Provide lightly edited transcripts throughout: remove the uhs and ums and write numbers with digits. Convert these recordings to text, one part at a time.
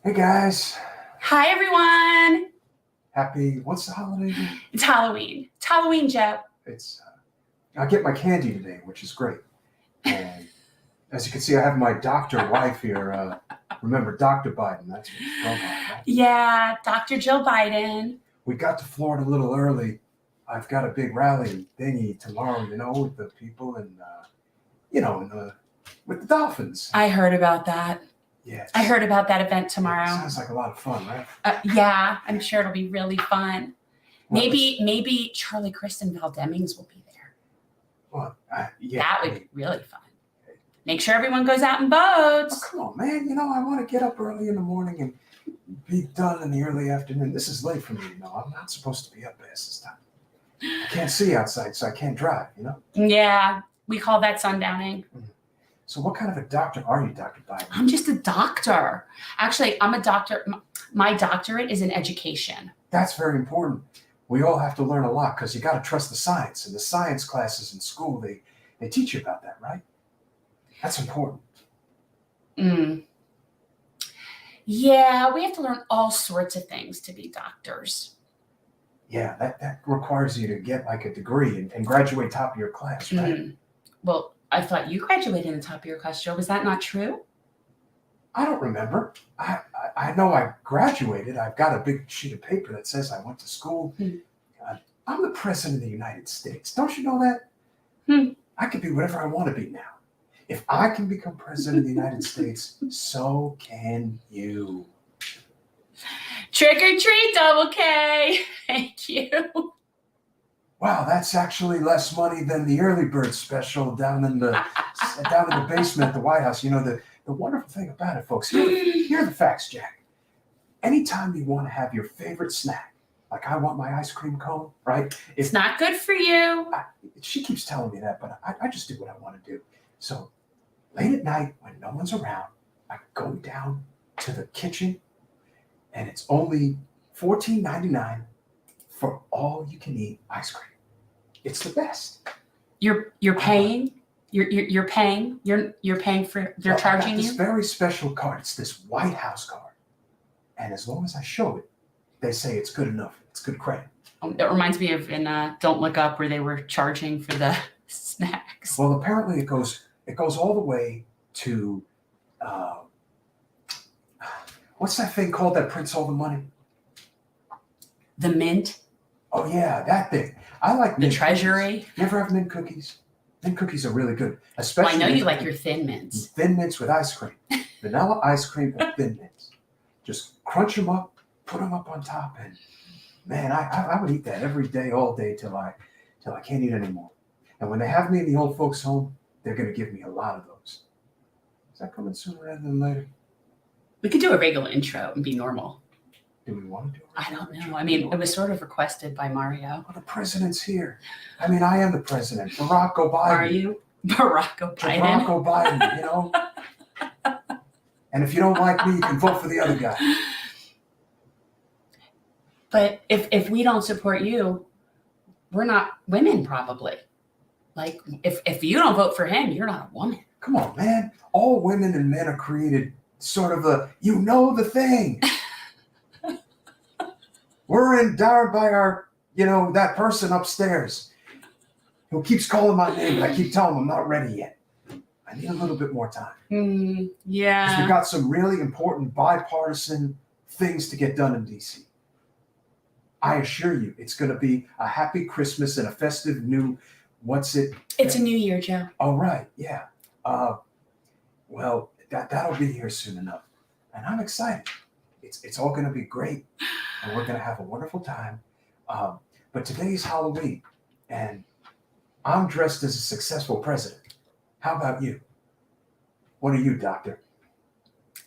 Hey guys, Hi, everyone. what's the holiday again? It's Halloween. It's Halloween, Joe. I get my candy today, which is great. And as you can see, I have my doctor wife here. Remember, Dr. Biden, that's what she's going by, right? Yeah, Dr. Jill Biden. We got to Florida a little early. I've got a big rally thingy tomorrow, with the people and, with the dolphins. I heard about that. Yes. I heard about that event tomorrow. Yeah, sounds like a lot of fun, right? Yeah, I'm sure it'll be really fun. Well, Maybe Charlie Kristen Demings will be there. Well, yeah. That would be really fun. Make sure everyone goes out and votes. Oh, come on, man. I want to get up early in the morning and be done in the early afternoon. This is late for me, I'm not supposed to be up past this time. I can't see outside, so I can't drive, Yeah, we call that sundowning. So what kind of a doctor are you, Dr. Biden? I'm just a doctor. Actually, I'm a doctor. My doctorate is in education. That's very important. We all have to learn a lot because you got to trust the science. And the science classes in school, they teach you about that, right? That's important. Yeah, we have to learn all sorts of things to be doctors. Yeah, that requires you to get like a degree and graduate top of your class, right? Well, I thought you graduated in the top of your class, Joe. Was that not true? I don't remember. I know I graduated. I've got a big sheet of paper that says I went to school. I'm the president of the United States. Don't you know that? I can be whatever I want to be now. If I can become president of the United States, so can you. Trick or treat, double K. Thank you. Wow, that's actually less money than the early bird special down in the basement at the White House. The wonderful thing about it, folks, here are the facts, Jack. Anytime you want to have your favorite snack, like I want my ice cream cone, right? It's not good for you. She keeps telling me that, but I just do what I want to do. So late at night, when no one's around, I go down to the kitchen, and it's only $14.99 for all you can eat ice cream. It's the best. You're paying. You're paying. You're paying for. They're charging this you. Very special card. It's this White House card, and as long as I show it, they say it's good enough. It's good credit. It reminds me of in Don't Look Up, where they were charging for the snacks. Well, apparently it goes all the way to what's that thing called that prints all the money? The mint. Oh yeah, that thing. I like the treasury. Cookies. You ever have mint cookies? Mint cookies are really good, especially. Well, I know you like your thin mints. Thin mints with ice cream, vanilla ice cream and thin mints. Just crunch them up, put them up on top, and man, I would eat that every day, all day, till I can't eat anymore. And when they have me in the old folks' home, they're going to give me a lot of those. Is that coming sooner rather than later? We could do a regular intro and be normal. Do we want to do it? I don't know. I mean, it was sort of requested by Mario. Well, the president's here. I mean, I am the president. Barack Obama. Are you? Barack Obama. Barack Obama, And if you don't like me, you can vote for the other guy. But if we don't support you, we're not women, probably. Like, if you don't vote for him, you're not a woman. Come on, man. All women and men are created sort of the thing. We're endowed by our, that person upstairs who keeps calling my name, but I keep telling him I'm not ready yet. I need a little bit more time. Yeah. Because we've got some really important bipartisan things to get done in D.C. I assure you, it's going to be a happy Christmas and a festive new, It's a new year, Joe. Oh, right, yeah. Well, that'll be here soon enough. And I'm excited. It's all going to be great. And we're going to have a wonderful time. But today's Halloween, and I'm dressed as a successful president. How about you? What are you, doctor?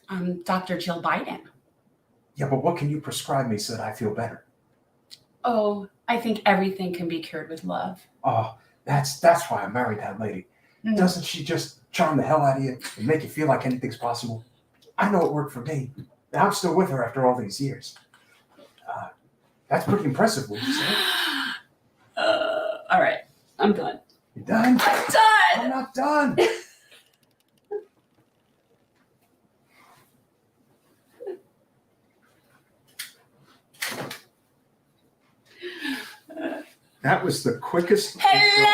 I'm Dr. Jill Biden. Yeah, but what can you prescribe me so that I feel better? Oh, I think everything can be cured with love. Oh, that's why I married that lady. Doesn't she just charm the hell out of you and make you feel like anything's possible? I know it worked for me, and I'm still with her after all these years. That's pretty impressive, would you say? All right, I'm done. You done? I'm done. I'm not done. That was the quickest. Hello!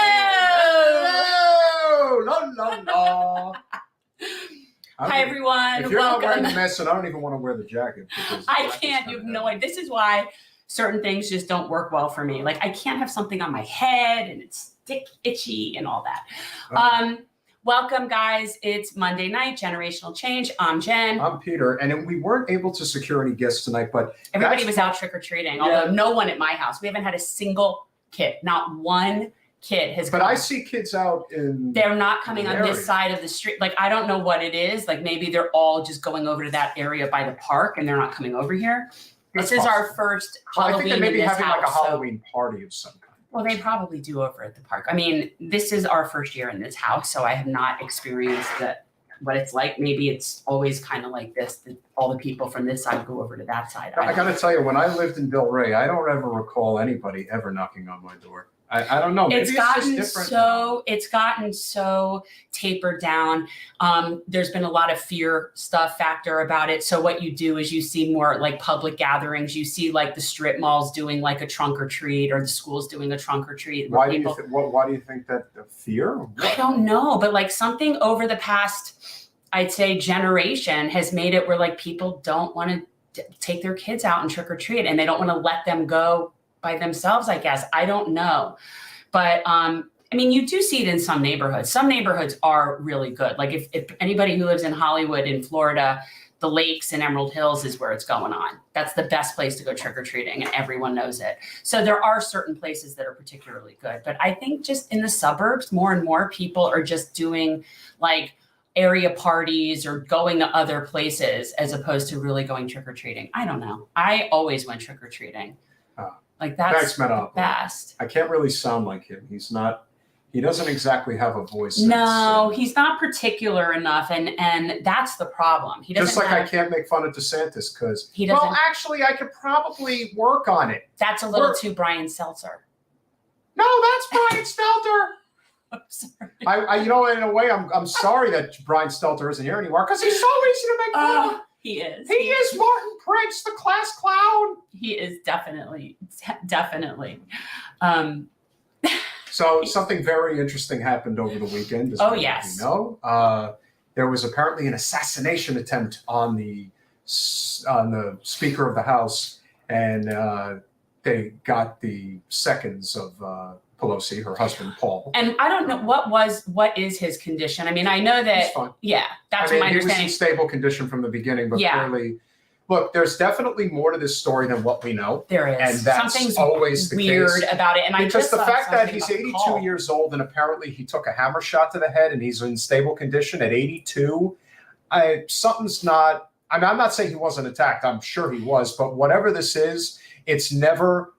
La, la, la. Hi, everyone. If you're not wearing Welcome. the mask, and I don't even want to wear the jacket. Because I can't. You have no idea. This is why certain things just don't work well for me. Like, I can't have something on my head and it's itchy and all that. Welcome, guys. It's Monday night, Generational Change. I'm Jen. I'm Peter, and we weren't able to secure any guests tonight, but Everybody was out trick-or-treating, although no one at my house. We haven't had a single kid. Not one kid has come. But I see kids out in... They're not coming on this side of the street. Like, I don't know what it is. Like, maybe they're all just going over to that area by the park and they're not coming over here. This is our first Halloween I think they may be in this having house, like a Halloween party of some kind. Well, they probably do over at the park. I mean, this is our first year in this house, so I have not experienced what it's like. Maybe it's always kind of like this, that all the people from this side go over to that side. I got to tell you, when I lived in Del Rey, I don't ever recall anybody ever knocking on my door. I don't know. Maybe It's gotten just different. it's gotten so tapered down. There's been a lot of fear stuff factor about it. So what you do is you see more like public gatherings. You see like the strip malls doing like a trunk or treat, or the schools doing a trunk or treat. Why do you think that the fear? I don't know, but like something over the past, I'd say, generation has made it where like people don't want to take their kids out and trick or treat, and they don't want to let them go by themselves, I guess. I don't know. But I mean, you do see it in some neighborhoods. Some neighborhoods are really good. Like if anybody who lives in Hollywood, in Florida, the lakes and Emerald Hills is where it's going on. That's the best place to go trick-or-treating, and everyone knows it. So there are certain places that are particularly good. But I think just in the suburbs, more and more people are just doing like area parties or going to other places as opposed to really going trick-or-treating. I don't know. I always went trick-or-treating. Like that's the best. I can't really sound like him. He doesn't exactly have a voice. No, he's not particular enough, and that's the problem. He doesn't. Just like I can't make fun of DeSantis because he doesn't. Well, actually, I could probably work on it. That's a little too Brian Seltzer. No, that's Brian Stelter. I'm sorry. I in a way, I'm sorry that Brian Stelter isn't here anymore because he's so easy to make fun of. He is. He is Martin Prince, the class clown. He is definitely. So something very interesting happened over the weekend. Yes. You know, there was apparently an assassination attempt on the Speaker of the House, and they got the seconds of Pelosi, her husband, Paul. And I don't know what is his condition. I mean, I know that. He's fine. Yeah, that's my understanding. He was in stable condition from the beginning, but clearly, look, there's definitely more to this story than what we know. There is. And that's something's always the weird case. about it. And because the fact that he's 82 years old and apparently he took a hammer shot to the head and he's in stable condition at 82, something's not. I mean, I'm not saying he wasn't attacked. I'm sure he was, but whatever this is, it's never.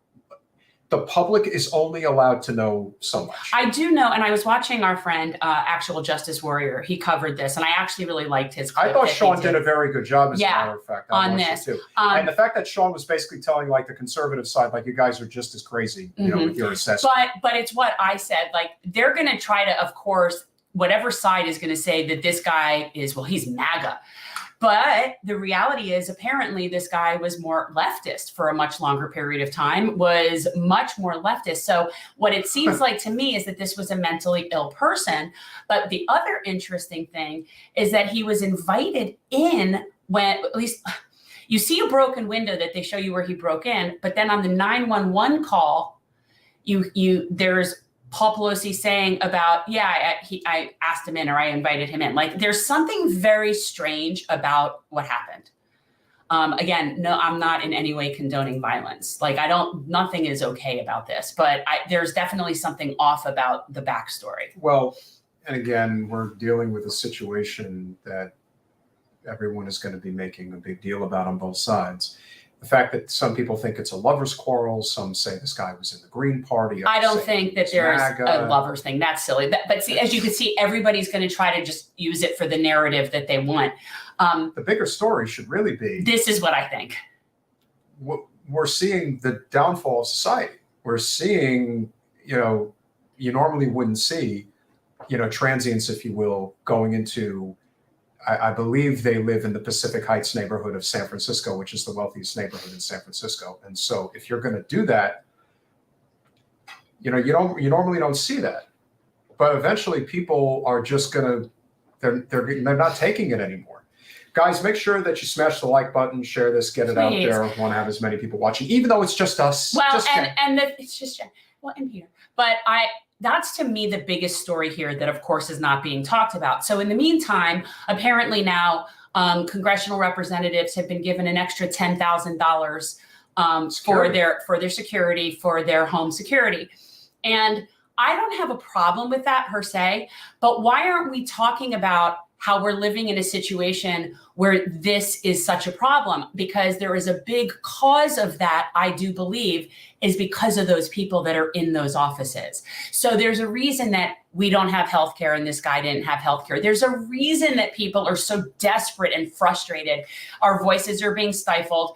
The public is only allowed to know so much. I do know, and I was watching our friend, Actual Justice Warrior. He covered this, and I actually really liked his clip. I thought Sean did a very good job, as a matter of fact. On this. Too. And the fact that Sean was basically telling like the conservative side, like you guys are just as crazy, you know, with your assessment. But it's what I said. Like they're going to try to, of course, whatever side is going to say that this guy is, well, he's MAGA. But the reality is, apparently, this guy was more leftist for a much longer period of time, was much more leftist. So what it seems like to me is that this was a mentally ill person. But the other interesting thing is that he was invited in when, at least you see a broken window that they show you where he broke in. But then on the 911 call, there's Paul Pelosi saying about, I asked him in, or I invited him in. Like, there's something very strange about what happened. Again, no, I'm not in any way condoning violence. Like, nothing is okay about this, but there's definitely something off about the backstory. Well, and again, we're dealing with a situation that everyone is going to be making a big deal about on both sides. The fact that some people think it's a lover's quarrel, some say this guy was in the Green Party. I don't think that there's a lover's thing. That's silly. But see, as you can see, everybody's going to try to just use it for the narrative that they want. The bigger story should really be. This is what I think. We're seeing the downfall of society. We're seeing, you normally wouldn't see, transients, if you will, going into. I believe they live in the Pacific Heights neighborhood of San Francisco, which is the wealthiest neighborhood in San Francisco. And so if you're going to do that, you normally don't see that, but eventually people are just gonna they're not taking it anymore. Guys, make sure that you smash the like button, share this, get it out there. Want to have as many people watching, even though it's just us. Well, it's just and Peter, but that's to me the biggest story here that, of course, is not being talked about. So in the meantime, apparently now congressional representatives have been given an extra $10,000 for their security, for their home security. And I don't have a problem with that per se, but why aren't we talking about how we're living in a situation where this is such a problem? Because there is a big cause of that, I do believe, is because of those people that are in those offices. So there's a reason that we don't have healthcare and this guy didn't have healthcare. There's a reason that people are so desperate and frustrated. Our voices are being stifled.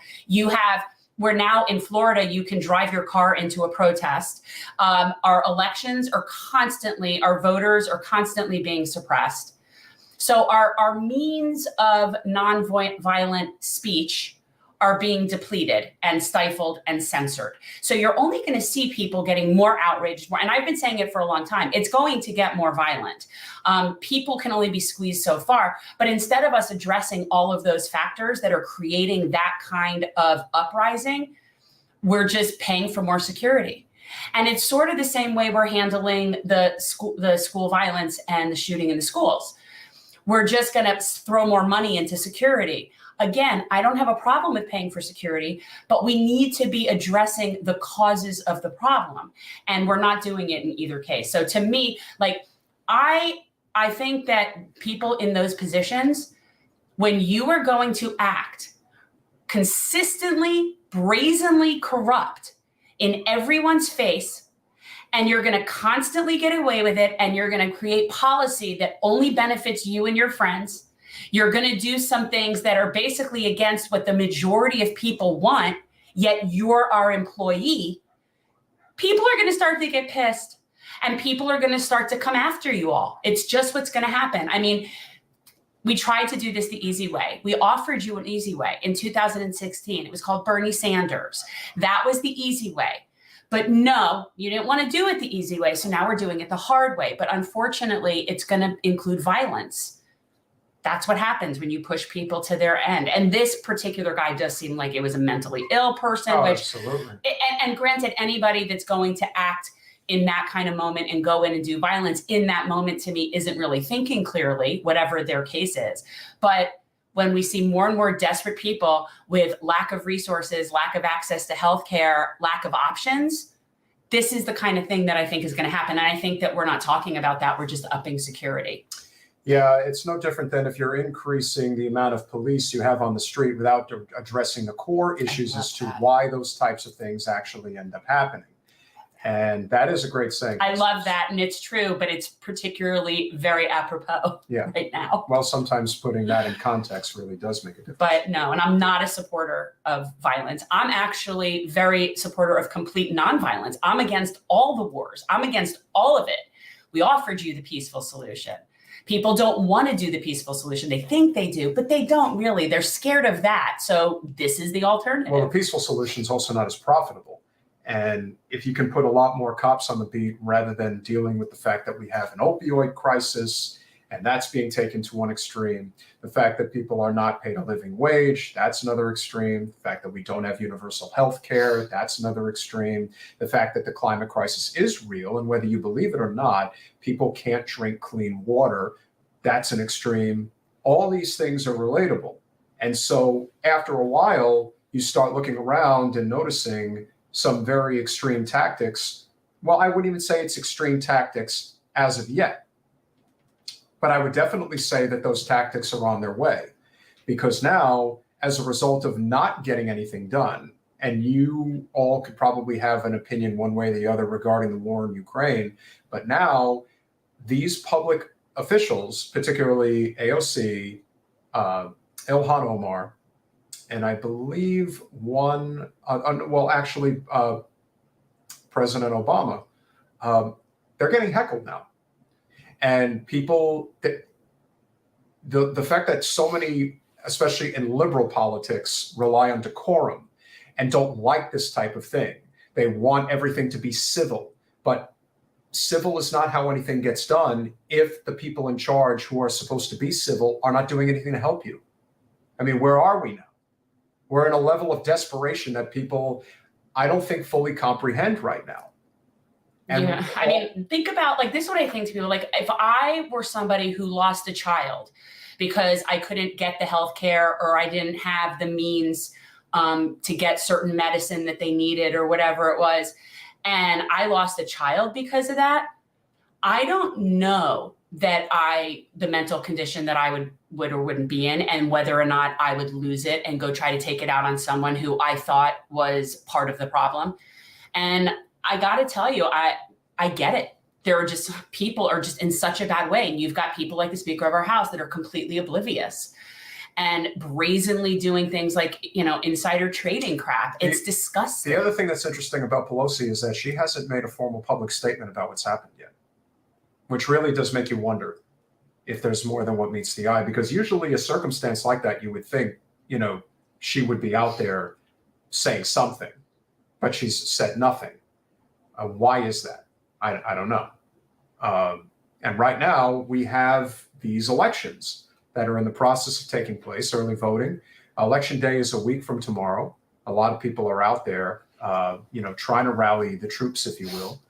We're now in Florida, you can drive your car into a protest. Our elections are our voters are constantly being suppressed. So our means of nonviolent speech are being depleted and stifled and censored. So you're only going to see people getting more outraged, and I've been saying it for a long time, it's going to get more violent. People can only be squeezed so far, but instead of us addressing all of those factors that are creating that kind of uprising, we're just paying for more security. And it's sort of the same way we're handling the school violence and the shooting in the schools. We're just going to throw more money into security. Again, I don't have a problem with paying for security, but we need to be addressing the causes of the problem. And we're not doing it in either case. So to me, I think that people in those positions, when you are going to act consistently, brazenly corrupt in everyone's face, and you're going to constantly get away with it, and you're going to create policy that only benefits you and your friends. You're going to do some things that are basically against what the majority of people want, yet you're our employee. People are going to start to get pissed, and people are going to start to come after you all. It's just what's going to happen. I mean, we tried to do this the easy way. We offered you an easy way in 2016. It was called Bernie Sanders. That was the easy way. But no, you didn't want to do it the easy way. So now we're doing it the hard way. But unfortunately, it's going to include violence. That's what happens when you push people to their end. And this particular guy does seem like it was a mentally ill person. Absolutely. And granted, anybody that's going to act in that kind of moment and go in and do violence in that moment, to me, isn't really thinking clearly, whatever their case is. But when we see more and more desperate people with lack of resources, lack of access to healthcare, lack of options, this is the kind of thing that I think is going to happen. And I think that we're not talking about that. We're just upping security. Yeah, it's no different than if you're increasing the amount of police you have on the street without addressing the core issues as to why those types of things actually end up happening. And that is a great saying. I love that. And it's true, but it's particularly very apropos right now. Well, sometimes putting that in context really does make a difference. But no, and I'm not a supporter of violence. I'm actually very supporter of complete nonviolence. I'm against all the wars. I'm against all of it. We offered you the peaceful solution. People don't want to do the peaceful solution. They think they do, but they don't really. They're scared of that. So this is the alternative. Well, the peaceful solution is also not as profitable. And if you can put a lot more cops on the beat rather than dealing with the fact that we have an opioid crisis, and that's being taken to one extreme, the fact that people are not paid a living wage, that's another extreme, the fact that we don't have universal health care, that's another extreme, the fact that the climate crisis is real, and whether you believe it or not, people can't drink clean water, that's an extreme. All these things are relatable. And so after a while, you start looking around and noticing some very extreme tactics. Well, I wouldn't even say it's extreme tactics as of yet, but I would definitely say that those tactics are on their way, because now, as a result of not getting anything done, and you all could probably have an opinion one way or the other regarding the war in Ukraine, but now these public officials, particularly AOC, Ilhan Omar, and I believe President Obama, they're getting heckled now. And people, the fact that so many, especially in liberal politics, rely on decorum and don't like this type of thing. They want everything to be civil. But civil is not how anything gets done if the people in charge who are supposed to be civil are not doing anything to help you. I mean, where are we now? We're in a level of desperation that people, I don't think, fully comprehend right now. And yeah, I mean, think about, like, this is what I think to people. Like, if I were somebody who lost a child because I couldn't get the health care, or I didn't have the means to get certain medicine that they needed, or whatever it was, and I lost a child because of that, I don't know that the mental condition that I would or wouldn't be in, and whether or not I would lose it and go try to take it out on someone who I thought was part of the problem. And I got to tell you, I get it. There are just, people are just in such a bad way. And you've got people like the Speaker of our House that are completely oblivious and brazenly doing things like, insider trading crap. It's disgusting. The other thing that's interesting about Pelosi is that she hasn't made a formal public statement about what's happened yet, which really does make you wonder if there's more than what meets the eye. Because usually a circumstance like that, you would think, she would be out there saying something, but she's said nothing. Why is that? I don't know. And right now we have these elections that are in the process of taking place, early voting. Election day is a week from tomorrow. A lot of people are out there, trying to rally the troops, if you will.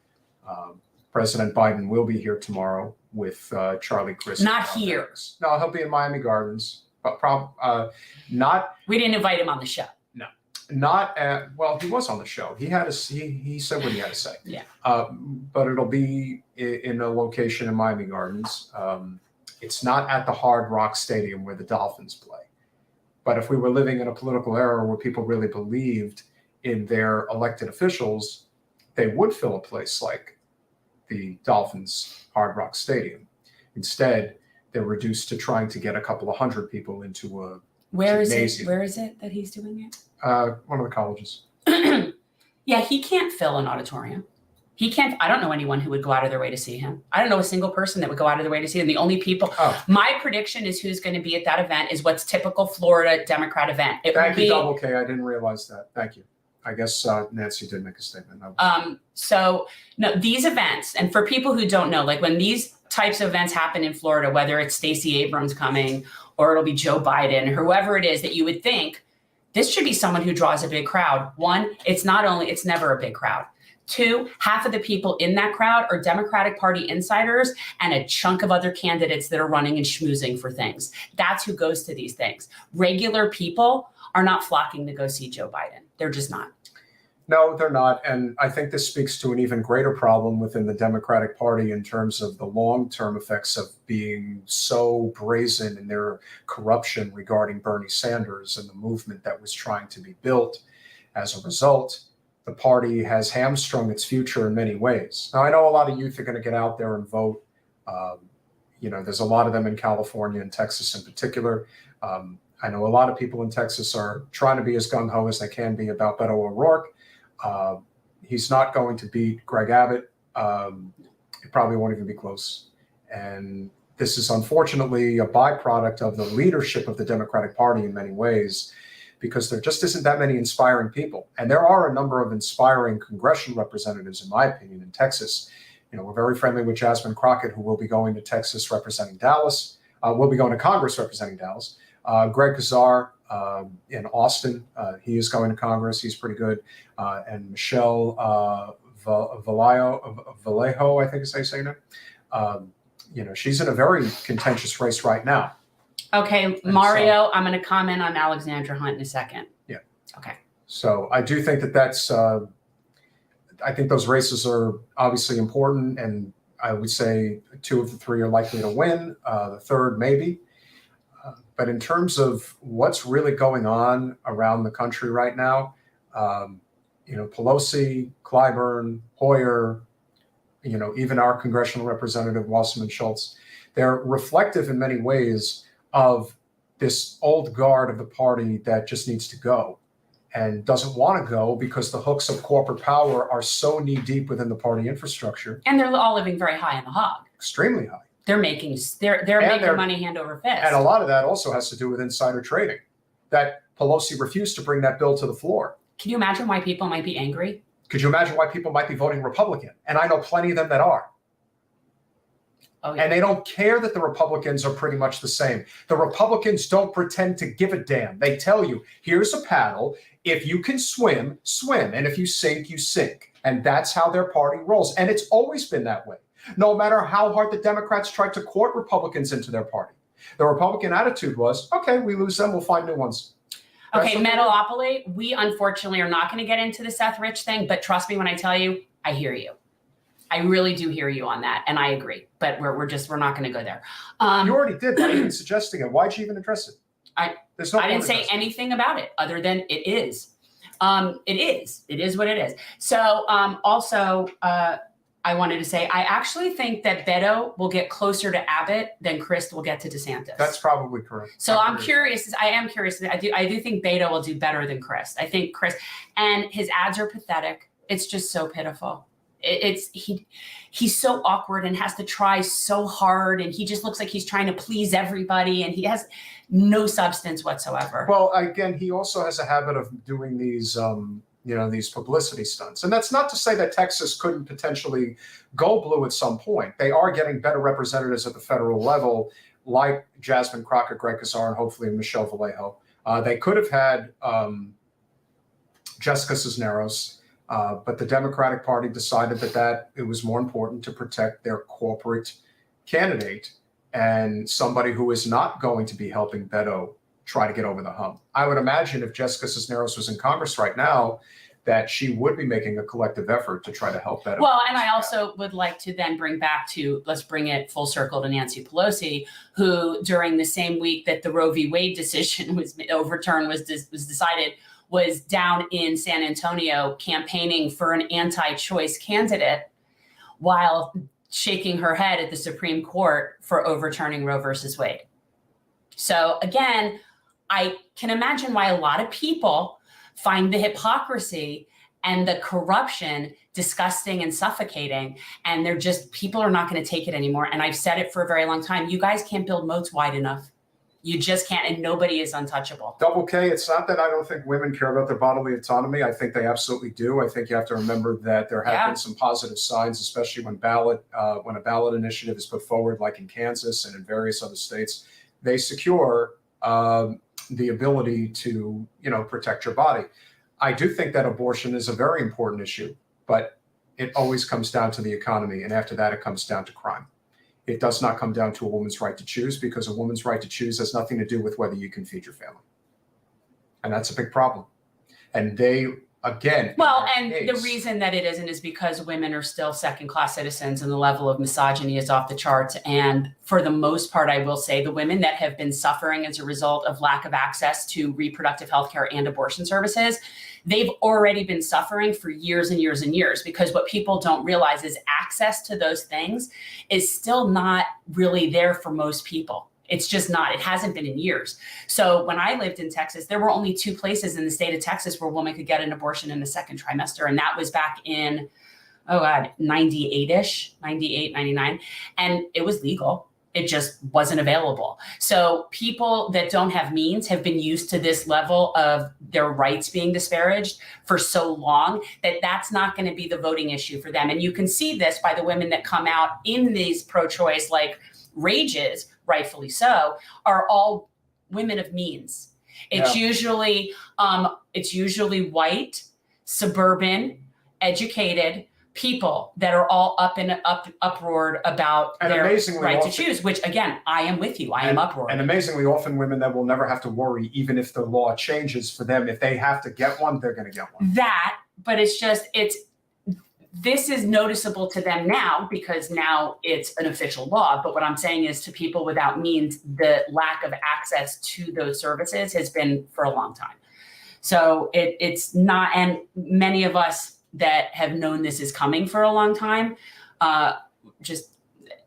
President Biden will be here tomorrow with Charlie Crist. Not here. No, he'll be in Miami Gardens, but not. We didn't invite him on the show. Not at, well, he was on the show. He said what he had to say. Yeah. But it'll be in a location in Miami Gardens. It's not at the Hard Rock Stadium where the Dolphins play. But if we were living in a political era where people really believed in their elected officials, they would fill a place like the Dolphins Hard Rock Stadium. Instead, they're reduced to trying to get a couple of hundred people into a gymnasium. Where is it that he's doing it? One of the colleges. Yeah, he can't fill an auditorium. He can't. I don't know anyone who would go out of their way to see him. I don't know a single person that would go out of their way to see him. The only people, my prediction is who's going to be at that event is what's typical Florida Democrat event. Thank you, Double K. I didn't realize that. Thank you. I guess Nancy did make a statement. So no, these events, and for people who don't know, like when these types of events happen in Florida, whether it's Stacey Abrams coming or it'll be Joe Biden, whoever it is that you would think, this should be someone who draws a big crowd. One, it's never a big crowd. Two, half of the people in that crowd are Democratic Party insiders and a chunk of other candidates that are running and schmoozing for things. That's who goes to these things. Regular people are not flocking to go see Joe Biden. They're just not. No, they're not. And I think this speaks to an even greater problem within the Democratic Party in terms of the long-term effects of being so brazen in their corruption regarding Bernie Sanders and the movement that was trying to be built. As a result, the party has hamstrung its future in many ways. Now, I know a lot of youth are going to get out there and vote. There's a lot of them in California and Texas in particular. I know a lot of people in Texas are trying to be as gung-ho as they can be about Beto O'Rourke. He's not going to beat Greg Abbott. It probably won't even be close. And this is unfortunately a byproduct of the leadership of the Democratic Party in many ways, because there just isn't that many inspiring people. And there are a number of inspiring congressional representatives, in my opinion, in Texas. We're very friendly with Jasmine Crockett, who will be going to Texas representing Dallas. We'll be going to Congress representing Dallas. Greg Kazar in Austin, he is going to Congress. He's pretty good. And Michelle Vallejo, I think is how you say it. She's in a very contentious race right now. Okay, And Mario, I'm going to comment on Alexandra Hunt in a second. Yeah. Okay. So I do think that's, I think those races are obviously important. And I would say 2 of the 3 are likely to win. The third, maybe. But in terms of what's really going on around the country right now, Pelosi, Clyburn, Hoyer, even our congressional representative, Wasserman Schultz, they're reflective in many ways of this old guard of the party that just needs to go and doesn't want to go because the hooks of corporate power are so knee deep within the party infrastructure. And they're all living very high in the hog. Extremely high. They're making money hand over fist. And a lot of that also has to do with insider trading. That Pelosi refused to bring that bill to the floor. Can you imagine why people might be angry? Could you imagine why people might be voting Republican? And I know plenty of them that are. Oh, yeah. And they don't care that the Republicans are pretty much the same. The Republicans don't pretend to give a damn. They tell you, here's a paddle. If you can swim, swim. And if you sink, you sink. And that's how their party rolls. And it's always been that way. No matter how hard the Democrats tried to court Republicans into their party. The Republican attitude was, okay, we lose them, we'll find new ones. Okay, Metalopoly, we unfortunately are not going to get into the Seth Rich thing, but trust me when I tell you, I hear you. I really do hear you on that, and I agree. But we're not going to go there. You already did by even suggesting it. Why'd you even address it? I didn't say anything about it other than it is. It is what it is. So also, I wanted to say I actually think that Beto will get closer to Abbott than Chris will get to DeSantis. That's probably correct. So I'm curious. I am curious. I do think Beto will do better than Chris. I think Chris, and his ads are pathetic. It's just so pitiful. He's so awkward and has to try so hard, and he just looks like he's trying to please everybody, and he has no substance whatsoever. Well, again, he also has a habit of doing these these publicity stunts. And that's not to say that Texas couldn't potentially go blue at some point. They are getting better representatives at the federal level, like Jasmine Crockett, Greg Casar, and hopefully Michelle Vallejo. They could have had Jessica Cisneros, but the Democratic Party decided that it was more important to protect their corporate candidate and somebody who is not going to be helping Beto try to get over the hump. I would imagine if Jessica Cisneros was in Congress right now, that she would be making a collective effort to try to help Beto. Well, and I also would like to then let's bring it full circle to Nancy Pelosi, who during the same week that the Roe v. Wade decision was overturned, was decided, was down in San Antonio campaigning for an anti-choice candidate while shaking her head at the Supreme Court for overturning Roe versus Wade. So again, I can imagine why a lot of people find the hypocrisy and the corruption disgusting and suffocating. And people are not going to take it anymore. And I've said it for a very long time. You guys can't build moats wide enough. You just can't, and nobody is untouchable. Double K, it's not that I don't think women care about their bodily autonomy. I think they absolutely do. I think you have to remember that there have been some positive signs, especially when a ballot initiative is put forward, like in Kansas and in various other states. They secure the ability to, protect your body. I do think that abortion is a very important issue, but it always comes down to the economy. And after that, it comes down to crime. It does not come down to a woman's right to choose, because a woman's right to choose has nothing to do with whether you can feed your family. And that's a big problem. And they, again. Well, and the reason that it isn't is because women are still second-class citizens and the level of misogyny is off the charts. And for the most part, I will say the women that have been suffering as a result of lack of access to reproductive health care and abortion services, they've already been suffering for years and years and years, because what people don't realize is access to those things is still not really there for most people. It's just not. It hasn't been in years. So when I lived in Texas, there were only 2 places in the state of Texas where a woman could get an abortion in the second trimester. And that was back in, 98-ish, 98, 99. And it was legal. It just wasn't available. So people that don't have means have been used to this level of their rights being disparaged for so long that that's not going to be the voting issue for them. And you can see this by the women that come out in these pro-choice rages, rightfully so, are all women of means. It's usually white, suburban, educated people that are all uproared about their right to choose, which again, I am with you. I am uproared. And amazingly often women that will never have to worry, even if the law changes for them. If they have to get one, they're going to get one. But this is noticeable to them now because now it's an official law. But what I'm saying is, to people without means, the lack of access to those services has been for a long time. So it's not, and many of us that have known this is coming for a long time,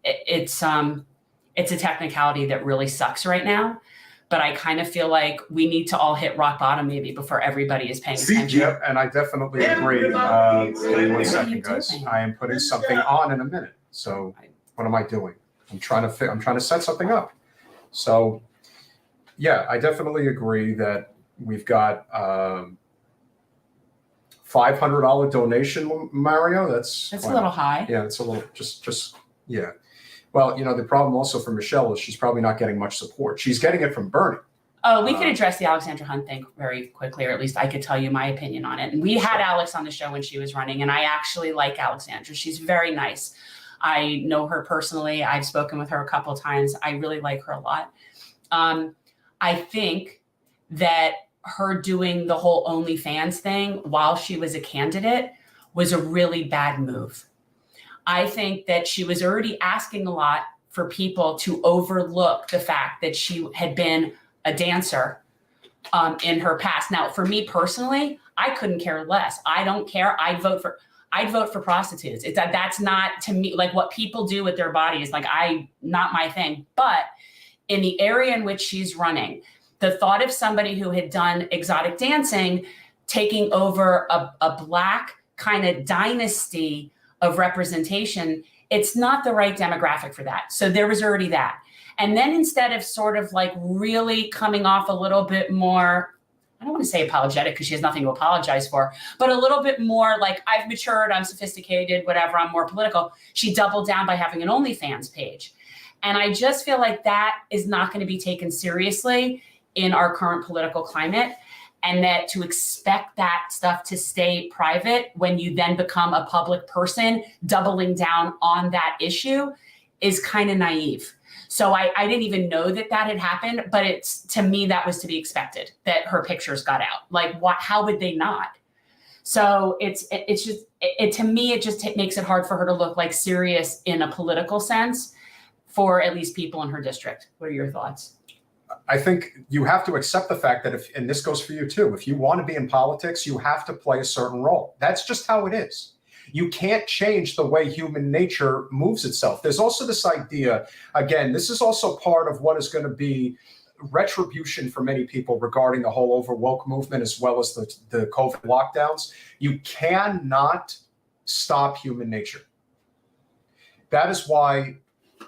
it's a technicality that really sucks right now. But I kind of feel like we need to all hit rock bottom maybe before everybody is paying attention. Yep, and I definitely agree. Give me 1 second, guys. I am putting something on in a minute. So what am I doing? I'm trying to set something up. So yeah, I definitely agree that we've got $500 donation, Mario. That's a little high. Yeah, it's a little yeah. Well, the problem also for Michelle is she's probably not getting much support. She's getting it from Bernie. Oh, we could address the Alexandra Hunt thing very quickly, or at least I could tell you my opinion on it. And we had Alex on the show when she was running, and I actually like Alexandra. She's very nice. I know her personally. I've spoken with her a couple of times. I really like her a lot. I think that her doing the whole OnlyFans thing while she was a candidate was a really bad move. I think that she was already asking a lot for people to overlook the fact that she had been a dancer in her past. Now, for me personally, I couldn't care less. I don't care. I'd vote for prostitutes. That's not, to me, like what people do with their bodies. Like not my thing. But in the area in which she's running, the thought of somebody who had done exotic dancing taking over a Black kind of dynasty of representation, it's not the right demographic for that. So there was already that. And then instead of sort of like really coming off a little bit more, I don't want to say apologetic because she has nothing to apologize for, but a little bit more like I've matured, I'm sophisticated, whatever, I'm more political. She doubled down by having an OnlyFans page. And I just feel like that is not going to be taken seriously in our current political climate. And that to expect that stuff to stay private when you then become a public person, doubling down on that issue is kind of naive. So I didn't even know that had happened, but to me, that was to be expected, that her pictures got out. Like, how would they not? So to me, it just makes it hard for her to look like serious in a political sense for at least people in her district. What are your thoughts? I think you have to accept the fact that and this goes for you too, if you want to be in politics, you have to play a certain role. That's just how it is. You can't change the way human nature moves itself. There's also this idea, again, this is also part of what is going to be retribution for many people regarding the whole over woke movement as well as the COVID lockdowns. You cannot stop human nature. That is why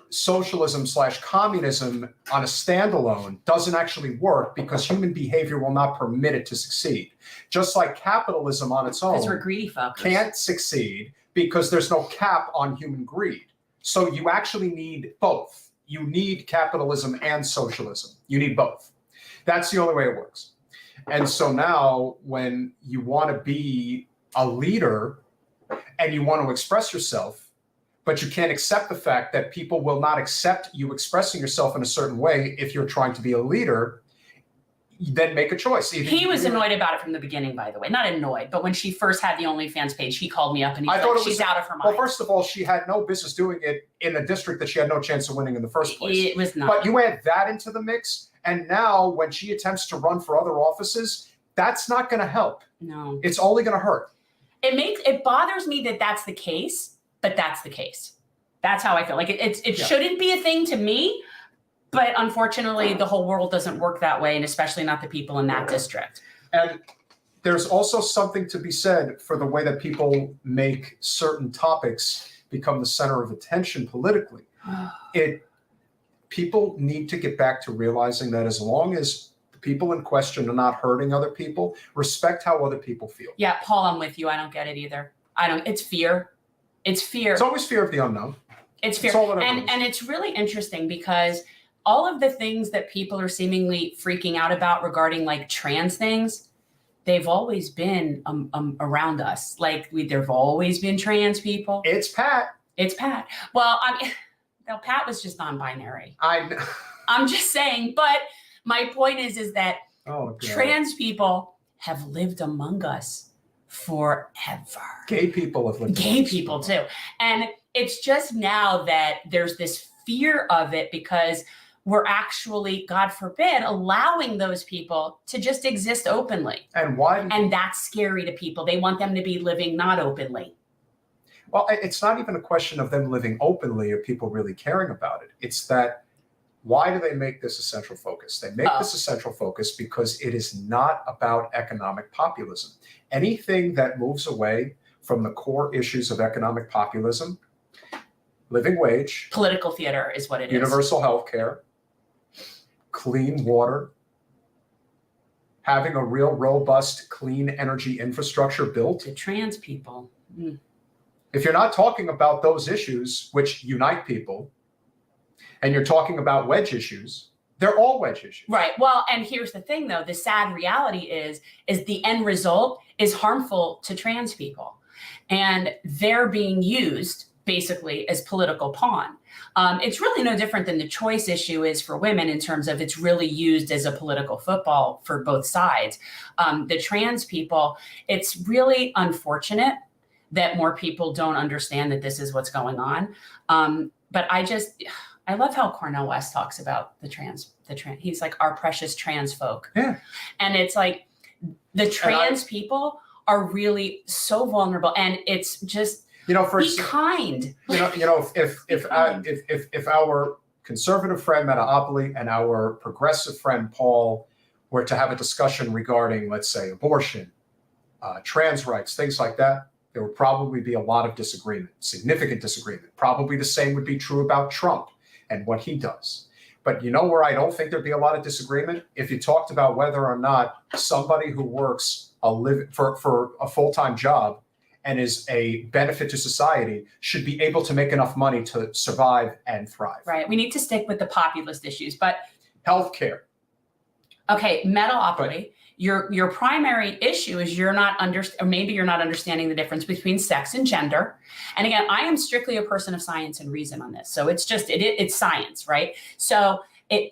socialism/communism on a standalone doesn't actually work, because human behavior will not permit it to succeed. Just like capitalism on its own Because we're greedy fuckers. Can't succeed because there's no cap on human greed. So you actually need both. You need capitalism and socialism. You need both. That's the only way it works. And so now when you want to be a leader and you want to express yourself, but you can't accept the fact that people will not accept you expressing yourself in a certain way if you're trying to be a leader, then make a choice. He was annoyed about it from the beginning, by the way. Not annoyed, but when she first had the OnlyFans page, he called me up and he's like, she's out of her mind. Well, first of all, she had no business doing it in a district that she had no chance of winning in the first place. It was not. But you add that into the mix, and now when she attempts to run for other offices, that's not going to help. No. It's only going to hurt. It bothers me that that's the case. But that's the case. That's how I feel. Like it shouldn't be a thing to me, but unfortunately, the whole world doesn't work that way, and especially not the people in that district. And there's also something to be said for the way that people make certain topics become the center of attention politically. People need to get back to realizing that as long as the people in question are not hurting other people, respect how other people feel. Yeah, Paul, I'm with you. I don't get it either. It's fear. It's fear. It's always fear of the unknown. It's fear. And it's really interesting because all of the things that people are seemingly freaking out about regarding like trans things, they've always been around us. Like there've always been trans people. It's Pat. Well, Pat was just non-binary. I'm just saying. But my point is that trans people have lived among us forever. Gay people have lived. Gay people too. And it's just now that there's this fear of it because we're actually, God forbid, allowing those people to just exist openly. And why? And that's scary to people. They want them to be living not openly. Well, it's not even a question of them living openly or people really caring about it. It's that, why do they make this a central focus? They make this a central focus because it is not about economic populism. Anything that moves away from the core issues of economic populism, living wage, political theater is what it is. Universal health care, clean water, having a real robust, clean energy infrastructure built. The trans people. If you're not talking about those issues, which unite people, and you're talking about wedge issues, they're all wedge issues. Right. Well, and here's the thing, though. The sad reality is the end result is harmful to trans people. And they're being used basically as political pawn. It's really no different than the choice issue is for women in terms of it's really used as a political football for both sides. The trans people, it's really unfortunate that more people don't understand that this is what's going on. But I love how Cornel West talks about the trans. He's like our precious trans folk. Yeah. And it's like the trans people are really so vulnerable, and it's just be kind. If our conservative friend Metaopoli and our progressive friend Paul were to have a discussion regarding, let's say, abortion, trans rights, things like that, there would probably be a lot of disagreement, significant disagreement. Probably the same would be true about Trump and what he does. But you know where I don't think there'd be a lot of disagreement? If you talked about whether or not somebody who works for a full-time job and is a benefit to society should be able to make enough money to survive and thrive. Right. We need to stick with the populist issues, but healthcare. Okay, Metaopoli. Your primary issue is you're not understanding the difference between sex and gender. And again, I am strictly a person of science and reason on this. So it's just it's science, right? So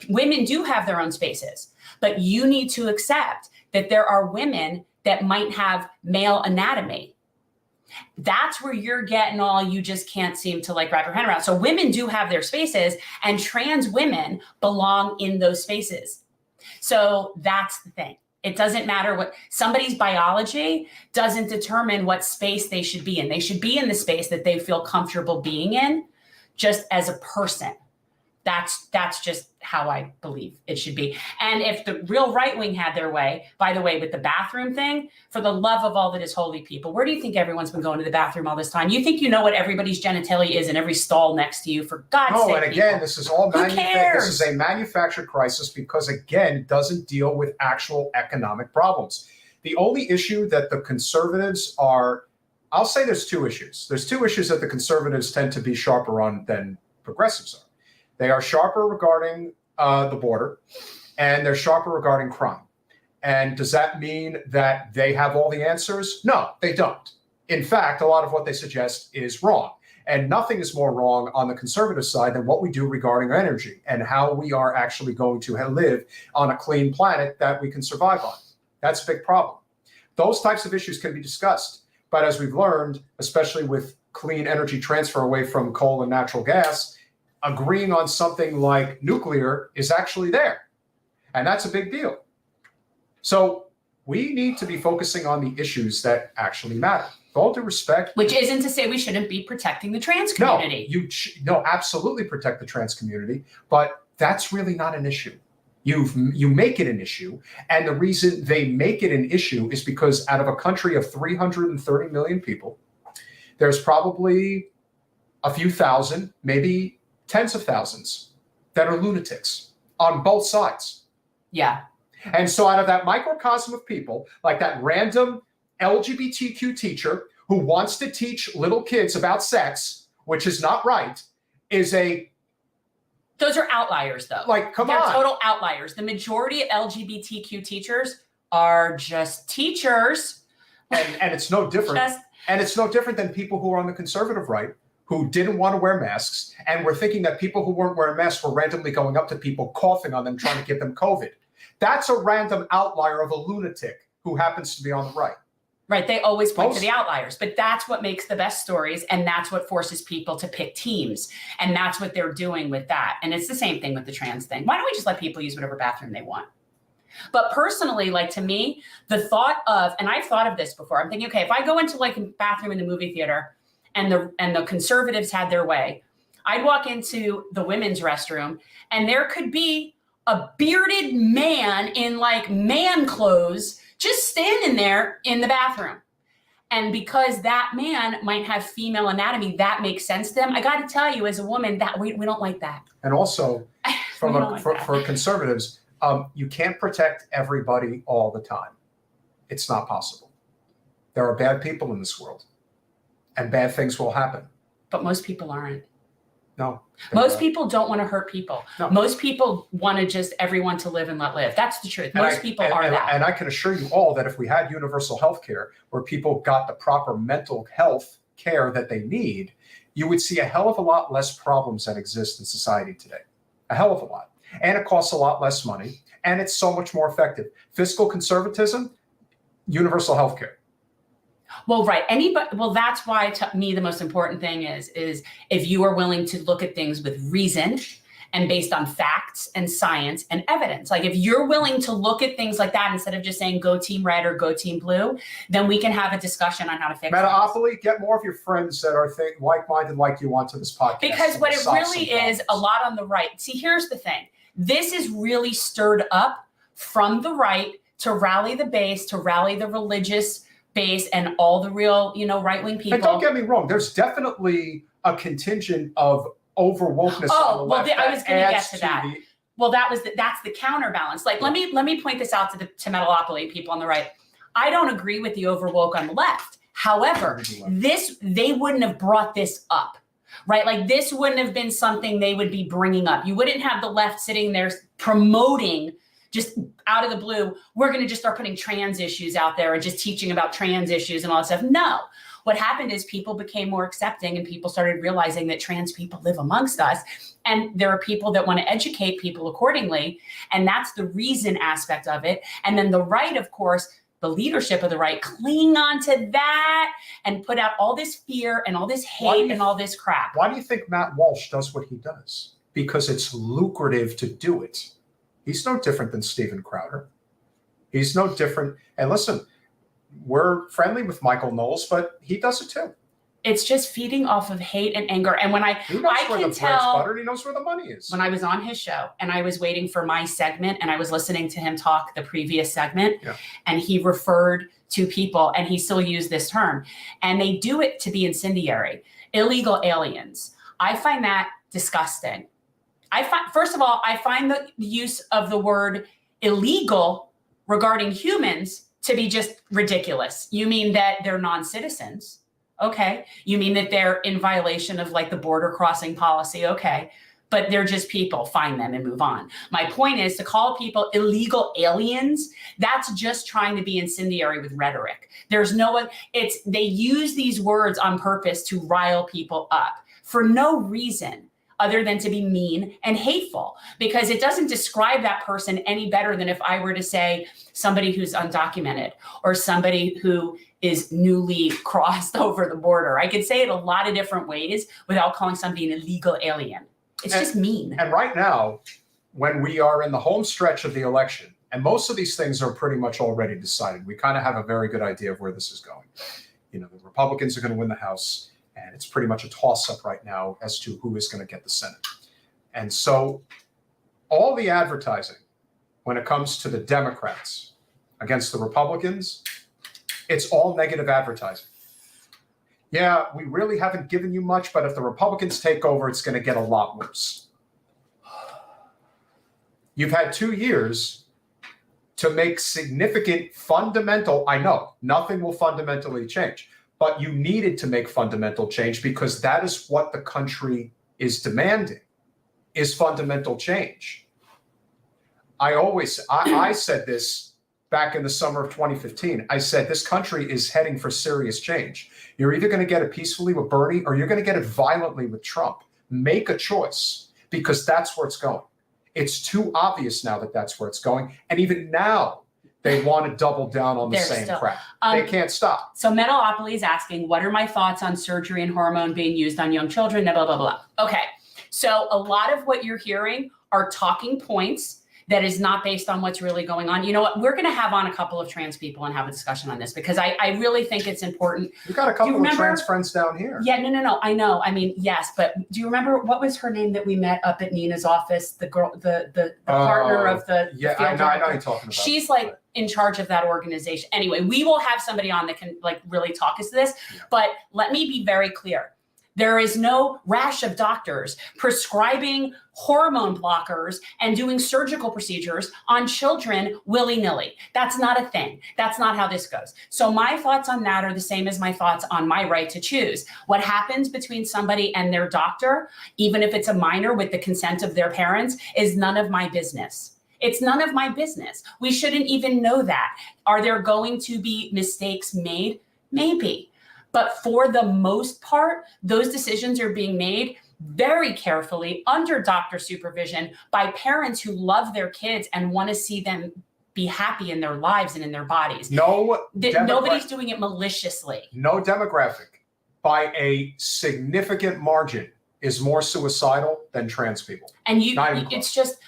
women do have their own spaces, but you need to accept that there are women that might have male anatomy. That's where you're getting all you just can't seem to wrap your hand around. So women do have their spaces, and trans women belong in those spaces. So that's the thing. It doesn't matter what somebody's biology doesn't determine what space they should be in. They should be in the space that they feel comfortable being in, just as a person. That's just how I believe it should be. And if the real right wing had their way, by the way, with the bathroom thing, for the love of all that is holy, people, where do you think everyone's been going to the bathroom all this time? You think you know what everybody's genitalia is in every stall next to you? For God's sake. No, and again, people. this is all Who cares? This is a manufactured crisis because, again, it doesn't deal with actual economic problems. The only issue that the conservatives are, I'll say there's two issues. There's two issues that the conservatives tend to be sharper on than progressives are. They are sharper regarding the border, and they're sharper regarding crime. And does that mean that they have all the answers? No, they don't. In fact, a lot of what they suggest is wrong. And nothing is more wrong on the conservative side than what we do regarding energy and how we are actually going to live on a clean planet that we can survive on. That's a big problem. Those types of issues can be discussed. But as we've learned, especially with clean energy transfer away from coal and natural gas, agreeing on something like nuclear is actually there. And that's a big deal. So we need to be focusing on the issues that actually matter. With all due respect. Which isn't to say we shouldn't be protecting the trans community. No, absolutely protect the trans community, but that's really not an issue. You make it an issue. And the reason they make it an issue is because out of a country of 330 million people, there's probably a few thousand, maybe tens of thousands that are lunatics on both sides. Yeah. And so out of that microcosm of people, like that random LGBTQ teacher who wants to teach little kids about sex, which is not right, those are outliers, though. They're total outliers. The majority of LGBTQ teachers are just teachers. And it's no different. And it's no different than people who are on the conservative right who didn't want to wear masks and were thinking that people who weren't wearing masks were randomly going up to people, coughing on them, trying to give them COVID. That's a random outlier of a lunatic who happens to be on the right. Right. They always point to the outliers, but that's what makes the best stories. And that's what forces people to pick teams. And that's what they're doing with that. And it's the same thing with the trans thing. Why don't we just let people use whatever bathroom they want? But personally, to me, the thought of, and I've thought of this before, I'm thinking, okay, if I go into a bathroom in the movie theater and the conservatives had their way, I'd walk into the women's restroom and there could be a bearded man in man clothes just standing there in the bathroom. And because that man might have female anatomy, that makes sense to them. I got to tell you, as a woman, that we don't like that. And also, for conservatives, You can't protect everybody all the time. It's not possible. There are bad people in this world, and bad things will happen. But most people aren't. No. Most people don't want to hurt people. No. Most people want to just everyone to live and let live. That's the truth. Most people are that. And I can assure you all that if we had universal health care where people got the proper mental health care that they need, you would see a hell of a lot less problems that exist in society today. A hell of a lot. And it costs a lot less money. And it's so much more effective. Fiscal conservatism, universal health care. Well, right. Well, that's why to me the most important thing is if you are willing to look at things with reason and based on facts and science and evidence. Like if you're willing to look at things like that instead of just saying go team red or go team blue, then we can have a discussion on how to fix it. Metaopoly, get more of your friends that are like-minded like you onto this podcast. Because what it really is, a lot on the right. See, here's the thing. This is really stirred up from the right to rally the base, to rally the religious base and all the real, right-wing people. And don't get me wrong, there's definitely a contingent of over-wokeness on the left. I was going to get to that. Well, that's the counterbalance. Like, let me point this out to Metalopoly people on the right. I don't agree with the over-woke on the left. However, they wouldn't have brought this up, right? Like this wouldn't have been something they would be bringing up. You wouldn't have the left sitting there promoting just out of the blue, we're going to just start putting trans issues out there and just teaching about trans issues and all that stuff. No. What happened is people became more accepting and people started realizing that trans people live amongst us. And there are people that want to educate people accordingly. And that's the reason aspect of it. And then the right, of course, the leadership of the right cling on to that and put out all this fear and all this hate and all this crap. Why do you think Matt Walsh does what he does? Because it's lucrative to do it. He's no different than Steven Crowder. He's no different. And listen, we're friendly with Michael Knowles, but he does it too. It's just feeding off of hate and anger. And when he knows where the bread's buttered, he knows where the money is. When I was on his show and I was waiting for my segment and I was listening to him talk the previous segment, and he referred to people and he still used this term, and they do it to be incendiary. Illegal aliens. I find that disgusting. First of all, I find the use of the word illegal regarding humans to be just ridiculous. You mean that they're non-citizens? Okay. You mean that they're in violation of like the border crossing policy? Okay. But they're just people. Find them and move on. My point is to call people illegal aliens. That's just trying to be incendiary with rhetoric. They use these words on purpose to rile people up for no reason other than to be mean and hateful, because it doesn't describe that person any better than if I were to say somebody who's undocumented or somebody who is newly crossed over the border. I could say it a lot of different ways without calling somebody an illegal alien. It's just mean. And right now, when we are in the home stretch of the election, and most of these things are pretty much already decided, we kind of have a very good idea of where this is going. The Republicans are going to win the House. And it's pretty much a toss-up right now as to who is going to get the Senate. And so all the advertising when it comes to the Democrats against the Republicans, it's all negative advertising. Yeah, we really haven't given you much, but if the Republicans take over, it's going to get a lot worse. You've had 2 years to make significant fundamental, I know, nothing will fundamentally change. But you needed to make fundamental change because that is what the country is demanding, is fundamental change. I said this back in the summer of 2015. I said, this country is heading for serious change. You're either going to get it peacefully with Bernie or you're going to get it violently with Trump. Make a choice because that's where it's going. It's too obvious now that that's where it's going. And even now, they want to double down on the same crap. They can't stop. So Metalopoly is asking, what are my thoughts on surgery and hormone being used on young children? Blah, blah, blah. Okay. So a lot of what you're hearing are talking points that is not based on what's really going on. You know what? We're going to have on a couple of trans people and have a discussion on this because I really think it's important. You've got a couple of trans friends down here. Yeah, no. I know. I mean, yes, but do you remember what was her name that we met up at Nina's office? The girl, the partner of the yeah, field I know you're talking about. She's like in charge of that organization. Anyway, we will have somebody on that can like really talk us to this. Yeah. But let me be very clear. There is no rash of doctors prescribing hormone blockers and doing surgical procedures on children willy-nilly. That's not a thing. That's not how this goes. So my thoughts on that are the same as my thoughts on my right to choose. What happens between somebody and their doctor, even if it's a minor with the consent of their parents, is none of my business. It's none of my business. We shouldn't even know that. Are there going to be mistakes made? Maybe. But for the most part, those decisions are being made very carefully under doctor supervision by parents who love their kids and want to see them be happy in their lives and in their bodies. Nobody's doing it maliciously. No demographic by a significant margin is more suicidal than trans people. And it's just,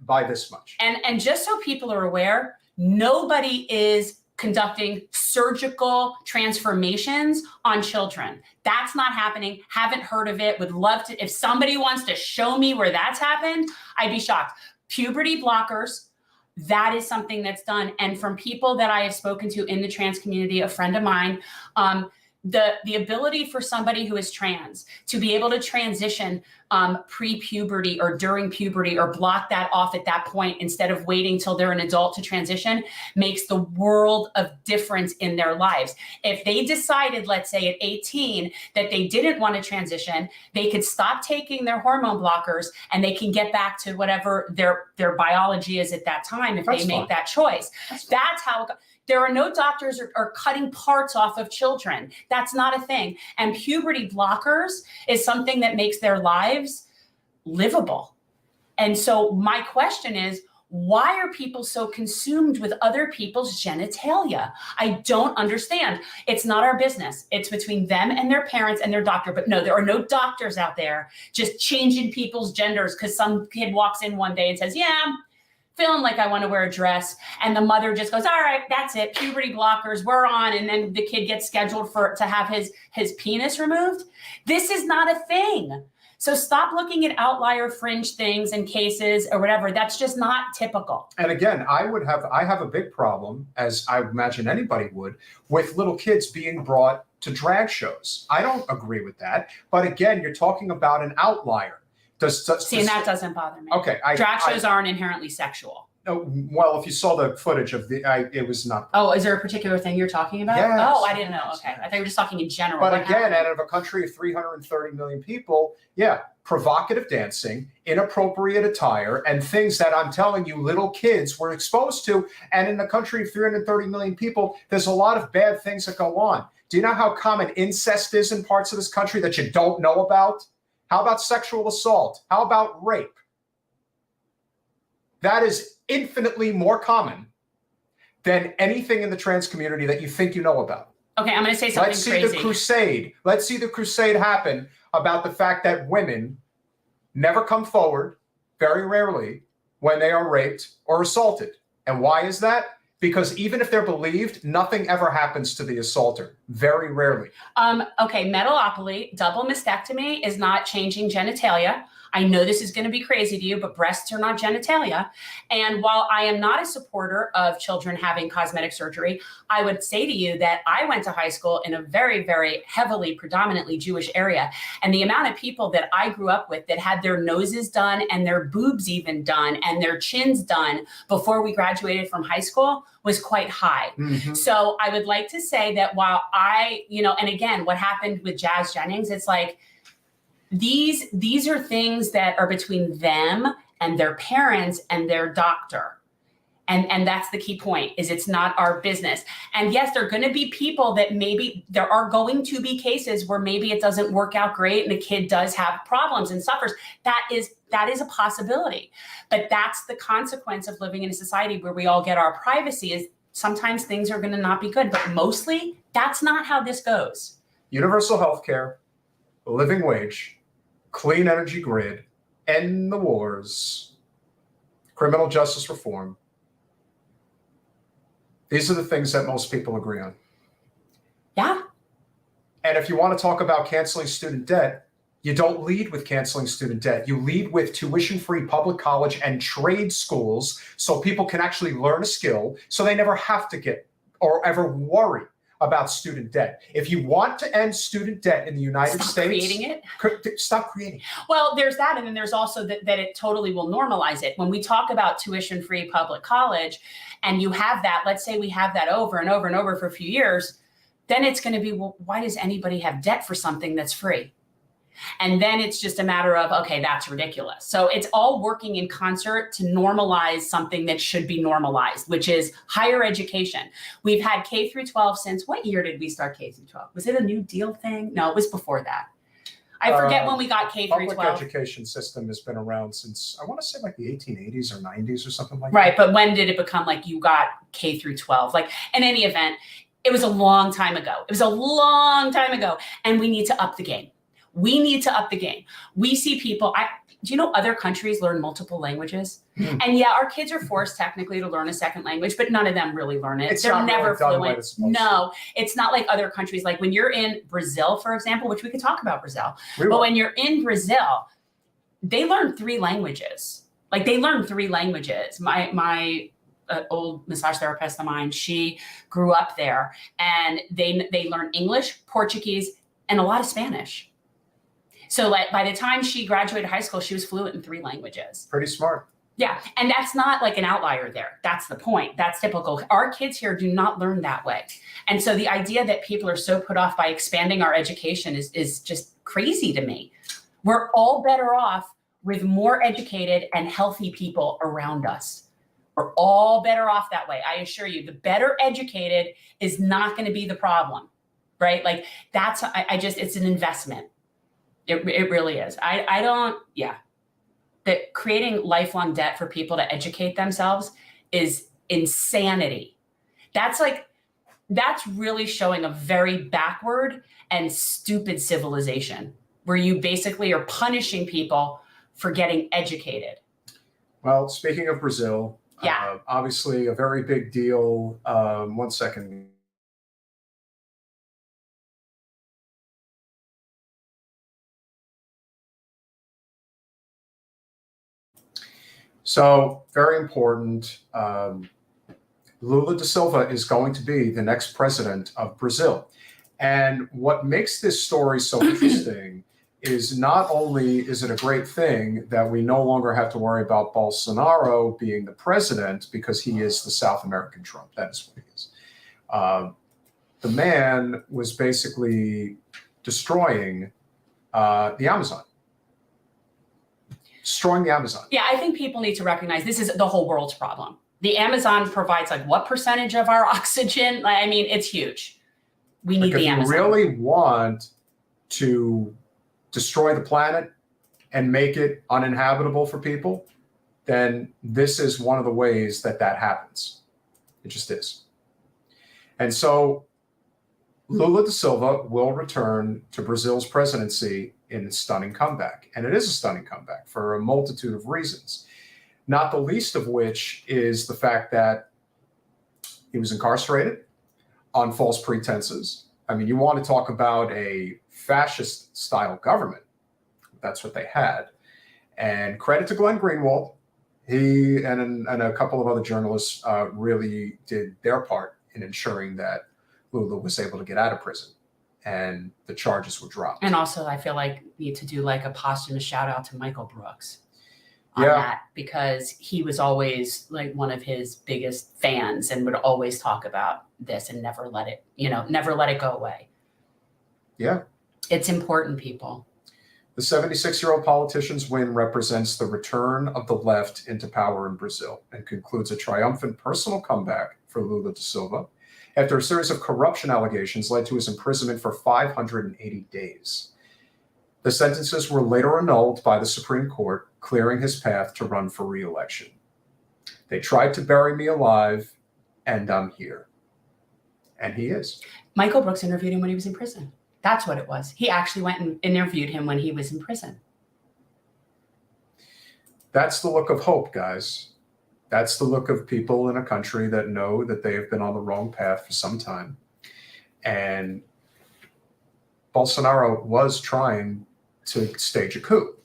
by this much. And just so people are aware, nobody is conducting surgical transformations on children. That's not happening. Haven't heard of it. Would love to. If somebody wants to show me where that's happened, I'd be shocked. Puberty blockers, that is something that's done. And from people that I have spoken to in the trans community, a friend of mine, the ability for somebody who is trans to be able to transition pre-puberty or during puberty or block that off at that point instead of waiting till they're an adult to transition makes the world of difference in their lives. If they decided, let's say at 18, that they didn't want to transition, they could stop taking their hormone blockers and they can get back to whatever their biology is at that time if they make that choice. That's how it goes. There are no doctors are cutting parts off of children. That's not a thing. And puberty blockers is something that makes their lives livable. And so my question is, why are people so consumed with other people's genitalia? I don't understand. It's not our business. It's between them and their parents and their doctor. But no, there are no doctors out there just changing people's genders because some kid walks in one day and says, yeah, I'm feeling like I want to wear a dress. And the mother just goes, all right, that's it. Puberty blockers, we're on. And then the kid gets scheduled to have his penis removed. This is not a thing. So stop looking at outlier fringe things and cases or whatever. That's just not typical. And again, I have a big problem, as I imagine anybody would, with little kids being brought to drag shows. I don't agree with that. But again, you're talking about an outlier. And that doesn't bother me. Okay. Drag shows aren't inherently sexual. Well, if you saw the footage of it was not. Oh, is there a particular thing you're talking about? Yes, oh, I didn't know. Okay. I thought you were just talking in general. But again, out of a country of 330 million people, provocative dancing, inappropriate attire, and things that I'm telling you little kids were exposed to. And in a country of 330 million people, there's a lot of bad things that go on. Do you know how common incest is in parts of this country that you don't know about? How about sexual assault? How about rape? That is infinitely more common than anything in the trans community that you think you know about. Okay, I'm going to say something crazy. Let's see the crusade happen about the fact that women never come forward, very rarely, when they are raped or assaulted. And why is that? Because even if they're believed, nothing ever happens to the assaulter. Very rarely. Okay, metalopoly, double mastectomy is not changing genitalia. I know this is going to be crazy to you, but breasts are not genitalia. And while I am not a supporter of children having cosmetic surgery, I would say to you that I went to high school in a very, very heavily, predominantly Jewish area. And the amount of people that I grew up with that had their noses done and their boobs even done and their chins done before we graduated from high school was quite high. Mm-hmm. So I would like to say that while and again, what happened with Jazz Jennings, it's like, these are things that are between them and their parents and their doctor. And that's the key point, is it's not our business. And yes, there are going to be people that there are going to be cases where maybe it doesn't work out great and the kid does have problems and suffers. That is a possibility. But that's the consequence of living in a society where we all get our privacy, is sometimes things are going to not be good. But mostly, that's not how this goes. Universal health care, a living wage, clean energy grid, end the wars, criminal justice reform. These are the things that most people agree on. Yeah. And if you want to talk about canceling student debt, you don't lead with canceling student debt. You lead with tuition-free public college and trade schools so people can actually learn a skill so they never have to get or ever worry about student debt. If you want to end student debt in the United States, creating it. Stop creating it. Well, there's that, and then there's also that it totally will normalize it. When we talk about tuition-free public college, and you have that, let's say we have that over and over and over for a few years, then it's going to be, well, why does anybody have debt for something that's free? And then it's just a matter of, okay, that's ridiculous. So it's all working in concert to normalize something that should be normalized, which is higher education. We've had K through 12 since, what year did we start K through 12? Was it a New Deal thing? No, it was before that. I forget when we got K through 12. Public education system has been around since, I want to say like the 1880s or 90s or something like Right, that. but when did it become like you got K through 12? Like, in any event, it was a long time ago. It was a long time ago, and we need to up the game. We need to up the game. We see people, do you know other countries learn multiple languages? And yeah, our kids are forced technically to learn a second language, but none of them really learn it. They're never fluent. No, it's not like other countries. Like when you're in Brazil, for example, which we could talk about Brazil, but when you're in Brazil, they learn 3 languages. Like they learn 3 languages. My old massage therapist of mine, she grew up there, and they learn English, Portuguese, and a lot of Spanish. So like by the time she graduated high school, she was fluent in 3 languages. Pretty smart. Yeah. And that's not like an outlier there. That's the point. That's typical. Our kids here do not learn that way. And so the idea that people are so put off by expanding our education is just crazy to me. We're all better off with more educated and healthy people around us. We're all better off that way. I assure you, the better educated is not going to be the problem, right? Like it's an investment. It really is. That creating lifelong debt for people to educate themselves is insanity. That's really showing a very backward and stupid civilization where you basically are punishing people for getting educated. Well, speaking of Brazil, obviously a very big deal. 1 second. So very important. Lula da Silva is going to be the next president of Brazil. And what makes this story so interesting is not only is it a great thing that we no longer have to worry about Bolsonaro being the president because he is the South American Trump. That is what he is. The man was basically destroying the Amazon. Destroying the Amazon. Yeah, I think people need to recognize this is the whole world's problem. The Amazon provides like what percentage of our oxygen? I mean, it's huge. We need the Amazon. If you really want to destroy the planet and make it uninhabitable for people, then this is one of the ways that happens. It just is. And so Lula da Silva will return to Brazil's presidency in a stunning comeback. And it is a stunning comeback for a multitude of reasons, not the least of which is the fact that he was incarcerated on false pretenses. I mean, you want to talk about a fascist style government. That's what they had. And credit to Glenn Greenwald. He and a couple of other journalists really did their part in ensuring that Lula was able to get out of prison and the charges were dropped. And also, I feel like we need to do like a posthumous shout out to Michael Brooks on that, because he was always like one of his biggest fans and would always talk about this and never let it go away. Yeah. It's important, people. The 76-year-old politician's win represents the return of the left into power in Brazil and concludes a triumphant personal comeback for Lula da Silva after a series of corruption allegations led to his imprisonment for 580 days. The sentences were later annulled by the Supreme Court, clearing his path to run for re-election. They tried to bury me alive, and I'm here. And he is. Michael Brooks interviewed him when he was in prison. That's what it was. He actually went and interviewed him when he was in prison. That's the look of hope, guys. That's the look of people in a country that know that they have been on the wrong path for some time. And Bolsonaro was trying to stage a coup.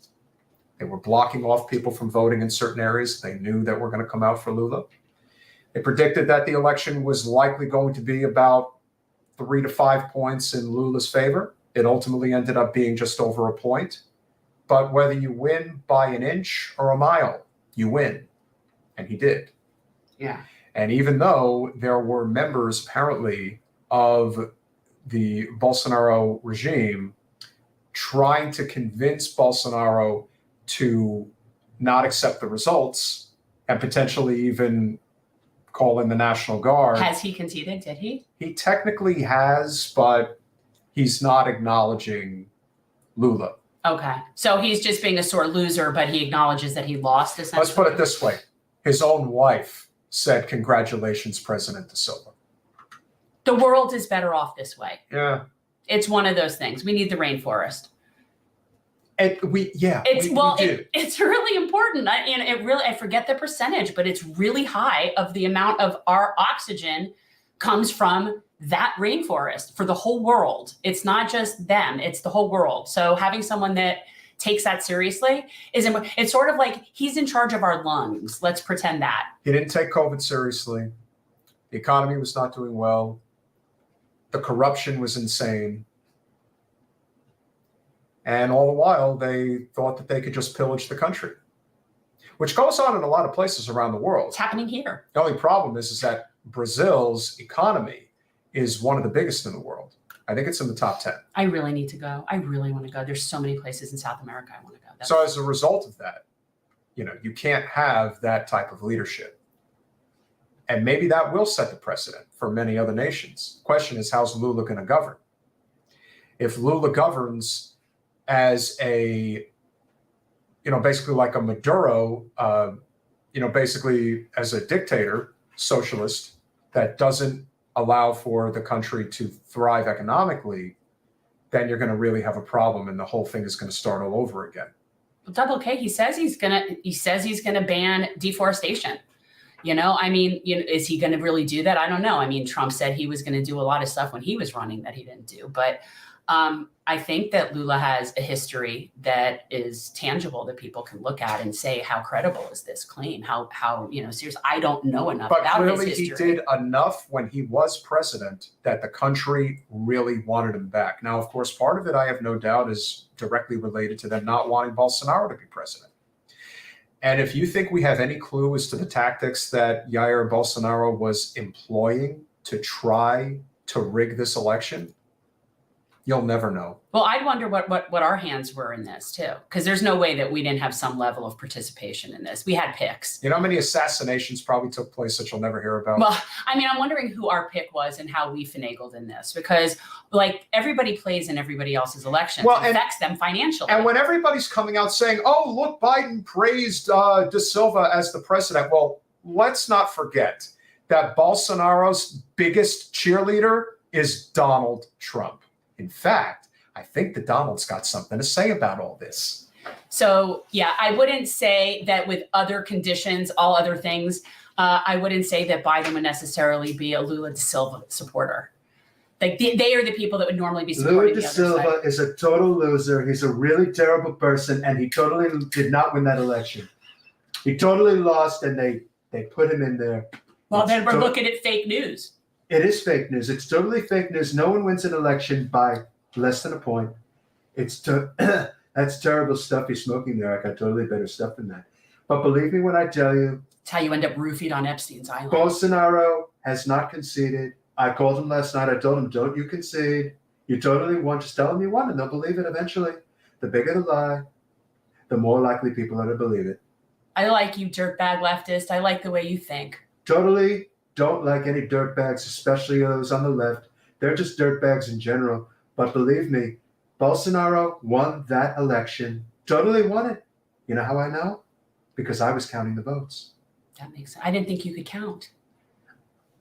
They were blocking off people from voting in certain areas they knew that were going to come out for Lula. They predicted that the election was likely going to be about 3 to 5 points in Lula's favor. It ultimately ended up being just over a point. But whether you win by an inch or a mile, you win. And he did. Yeah. And even though there were members, apparently, of the Bolsonaro regime trying to convince Bolsonaro to not accept the results and potentially even call in the National Guard. Has he conceded? Did he? He technically has, but he's not acknowledging Lula. Okay. So he's just being a sore loser, but he acknowledges that he lost, essentially. Let's put it this way. His own wife said, "Congratulations, President Da Silva." The world is better off this way. Yeah. It's one of those things. We need the rainforest. We do. It's really important. I forget the percentage, but it's really high of the amount of our oxygen comes from that rainforest for the whole world. It's not just them, it's the whole world. So having someone that takes that seriously it's sort of like he's in charge of our lungs. Let's pretend that. He didn't take COVID seriously. The economy was not doing well. The corruption was insane. And all the while, they thought that they could just pillage the country, which goes on in a lot of places around the world. It's happening here. The only problem is that Brazil's economy is one of the biggest in the world. I think it's in the top 10. I really need to go. I really want to go. There's so many places in South America I want to go. So as a result of that, you can't have that type of leadership. And maybe that will set the precedent for many other nations. The question is, how's Lula going to govern? If Lula governs as a, basically like a Maduro, basically as a dictator, socialist, that doesn't allow for the country to thrive economically, then you're going to really have a problem, and the whole thing is going to start all over again. Well, Double K, he says he's gonna ban deforestation. Is he going to really do that? I don't know. I mean, Trump said he was going to do a lot of stuff when he was running that he didn't do. But I think that Lula has a history that is tangible that people can look at and say, how credible is this claim? How serious? I don't know enough about his history. But clearly he did enough when he was president that the country really wanted him back. Now, of course, part of it, I have no doubt, is directly related to them not wanting Bolsonaro to be president. And if you think we have any clue as to the tactics that Jair Bolsonaro was employing to try to rig this election, you'll never know. Well, I'd wonder what our hands were in this too, because there's no way that we didn't have some level of participation in this. We had picks. You know how many assassinations probably took place that you'll never hear about? Well, I'm wondering who our pick was and how we finagled in this, because everybody plays in everybody else's elections. It affects them financially. And when everybody's coming out saying, "Oh, look, Biden praised Da Silva as the president," well, let's not forget that Bolsonaro's biggest cheerleader is Donald Trump. In fact, I think that Donald's got something to say about all this. So, yeah, I wouldn't say that with other conditions, all other things, I wouldn't say that Biden would necessarily be a Lula da Silva supporter. They are the people that would normally be supporting Lula the da other Silva side. is a total loser. He's a really terrible person, and he totally did not win that election. He totally lost, and they put him in there. Well, then we're looking at fake news. It is fake news. It's totally fake news. No one wins an election by less than a point. That's terrible stuff he's smoking there. I got totally better stuff than that. But believe me when I tell you, It's how you end up roofied on Epstein's island. Bolsonaro has not conceded. I called him last night. I told him, don't you concede. You totally won. Just tell them you won, and they'll believe it eventually. The bigger the lie, the more likely people are to believe it. I like you, dirtbag leftist. I like the way you think. Totally don't like any dirtbags, especially those on the left. They're just dirtbags in general. But believe me, Bolsonaro won that election. Totally won it. You know how I know? Because I was counting the votes. That makes sense. I didn't think you could count.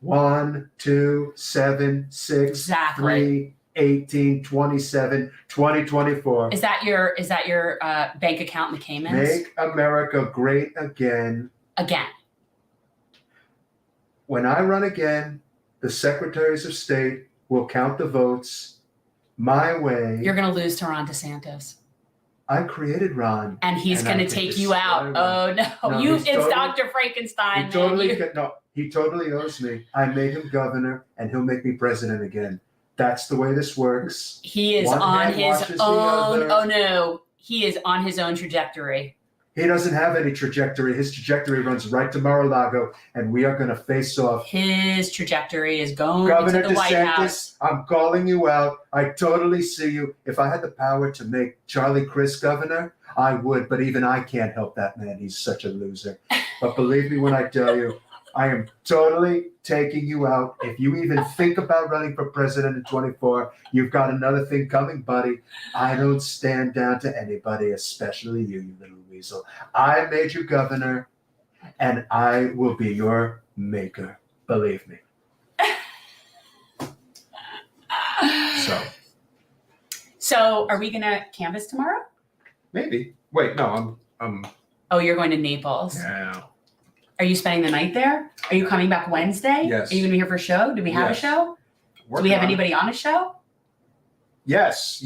1, 2, 7, 6, Exactly. 3, 18, 27, 20, 24. Is that your bank account in the Caymans? Make America great again. Again. When I run again, the secretaries of state will count the votes my way. You're going to lose to Ron DeSantis. I created Ron. And he's And I going to can take you out. destroy Ron. Oh, no. No, It's he's totally- Dr. Frankenstein. He totally owes me. I made him governor, and he'll make me president again. That's the way this works. He is One on hand his washes the own. other. Oh no, he is on his own trajectory. He doesn't have any trajectory. His trajectory runs right to Mar-a-Lago, and we are going to face off. His trajectory is going Governor to the White House. DeSantis, I'm calling you out. I totally see you. If I had the power to make Charlie Crist governor, I would, but even I can't help that man. He's such a loser. But believe me when I tell you, I am totally taking you out. If you even think about running for president in 24, you've got another thing coming, buddy. I don't stand down to anybody, especially you, you little weasel. I made you governor, and I will be your maker. Believe me. So are we going to canvass tomorrow? Maybe. Wait, no, I'm Oh, you're going to Naples. yeah. Are you spending the night there? Are you coming back Wednesday? Yes. Are you going to be here for a show? Do we have Yes. a show? Do Working we have on it. anybody on a show? Yes.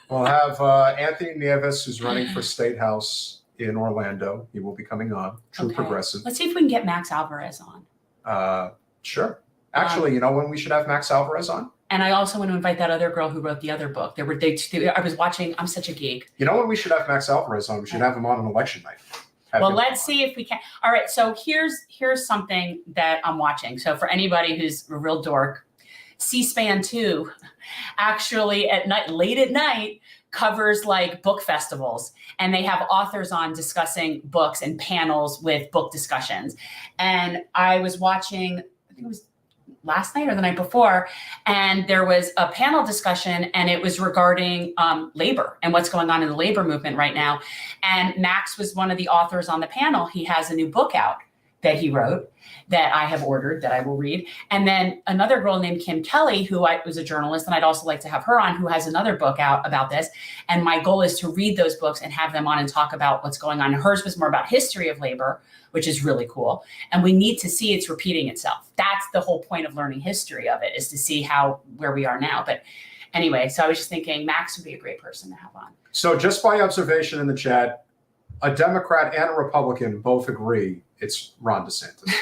We'll have Anthony Nieves, who's running for State House in Orlando. He will be coming on. True Okay. progressive. Let's see if we can get Max Alvarez on. Sure. Actually, you know when we should have Max Alvarez on? And I also want to invite that other girl who wrote the other book. I was watching. I'm such a geek. You know when we should have Max Alvarez on? We should have him on election night. Well, let's see if we can. All right. So here's something that I'm watching. So for anybody who's a real dork, C-SPAN 2 actually at night, late at night, covers like book festivals, and they have authors on discussing books and panels with book discussions. And I was watching, I think it was last night or the night before, and there was a panel discussion, and it was regarding labor and what's going on in the labor movement right now. And Max was one of the authors on the panel. He has a new book out that he wrote that I have ordered that I will read. And then another girl named Kim Kelly, who was a journalist, and I'd also like to have her on, who has another book out about this. And my goal is to read those books and have them on and talk about what's going on. Hers was more about history of labor, which is really cool. And we need to see it's repeating itself. That's the whole point of learning history of it, is to see where we are now. But anyway, so I was just thinking Max would be a great person to have on. So just by observation in the chat, a Democrat and a Republican both agree it's Ron DeSantis.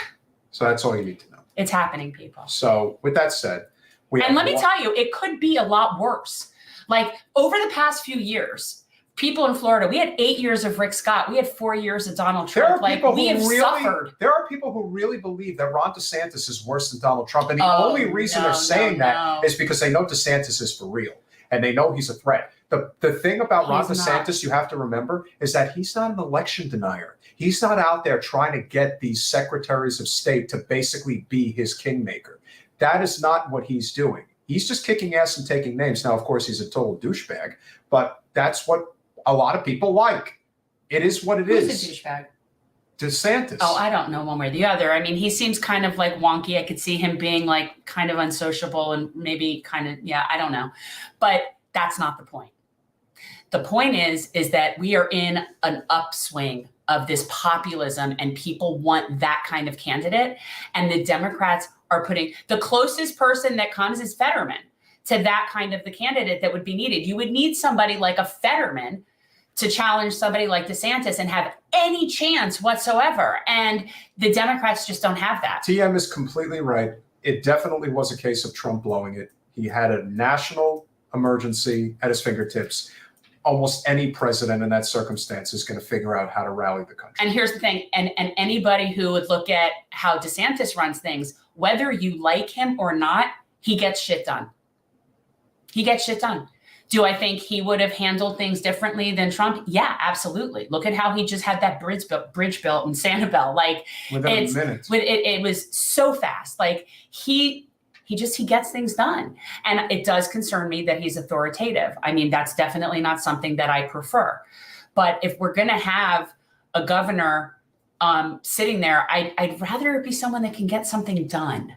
So that's all you need to know. It's happening, people. So with that said, and let me tell you, it could be a lot worse. Like over the past few years, people in Florida, we had 8 years of Rick Scott. We had 4 years of Donald Trump. Like we have suffered. There are people who really believe that Ron DeSantis is worse than Donald Trump. And the only reason they're saying that is because they know DeSantis is for real. And they know he's a threat. The thing about Ron DeSantis, you have to remember, is that he's not an election denier. He's not out there trying to get these secretaries of state to basically be his kingmaker. That is not what he's doing. He's just kicking ass and taking names. Now, of course, he's a total douchebag, but that's what a lot of people like. It is what it is. Who's a douchebag? DeSantis. Oh, I don't know one way or the other. I mean, he seems kind of like wonky. I could see him being like kind of unsociable and maybe kind of, I don't know. But that's not the point. The point is that we are in an upswing of this populism, and people want that kind of candidate. And the Democrats are putting the closest person that comes is Fetterman to that kind of the candidate that would be needed. You would need somebody like a Fetterman to challenge somebody like DeSantis and have any chance whatsoever. And the Democrats just don't have that. TM is completely right. It definitely was a case of Trump blowing it. He had a national emergency at his fingertips. Almost any president in that circumstance is going to figure out how to rally the country. And here's the thing, and anybody who would look at how DeSantis runs things, whether you like him or not, he gets shit done. He gets shit done. Do I think he would have handled things differently than Trump? Yeah, absolutely. Look at how he just had that bridge built in Sanibel. Like within minutes. It was so fast. Like he gets things done. And it does concern me that he's authoritative. I mean, that's definitely not something that I prefer. But if we're going to have a governor sitting there, I'd rather it be someone that can get something done.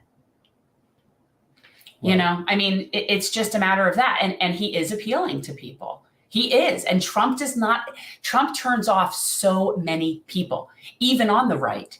Well, I mean, it's just a matter of that. And he is appealing to people. He is. And Trump turns off so many people, even on the right.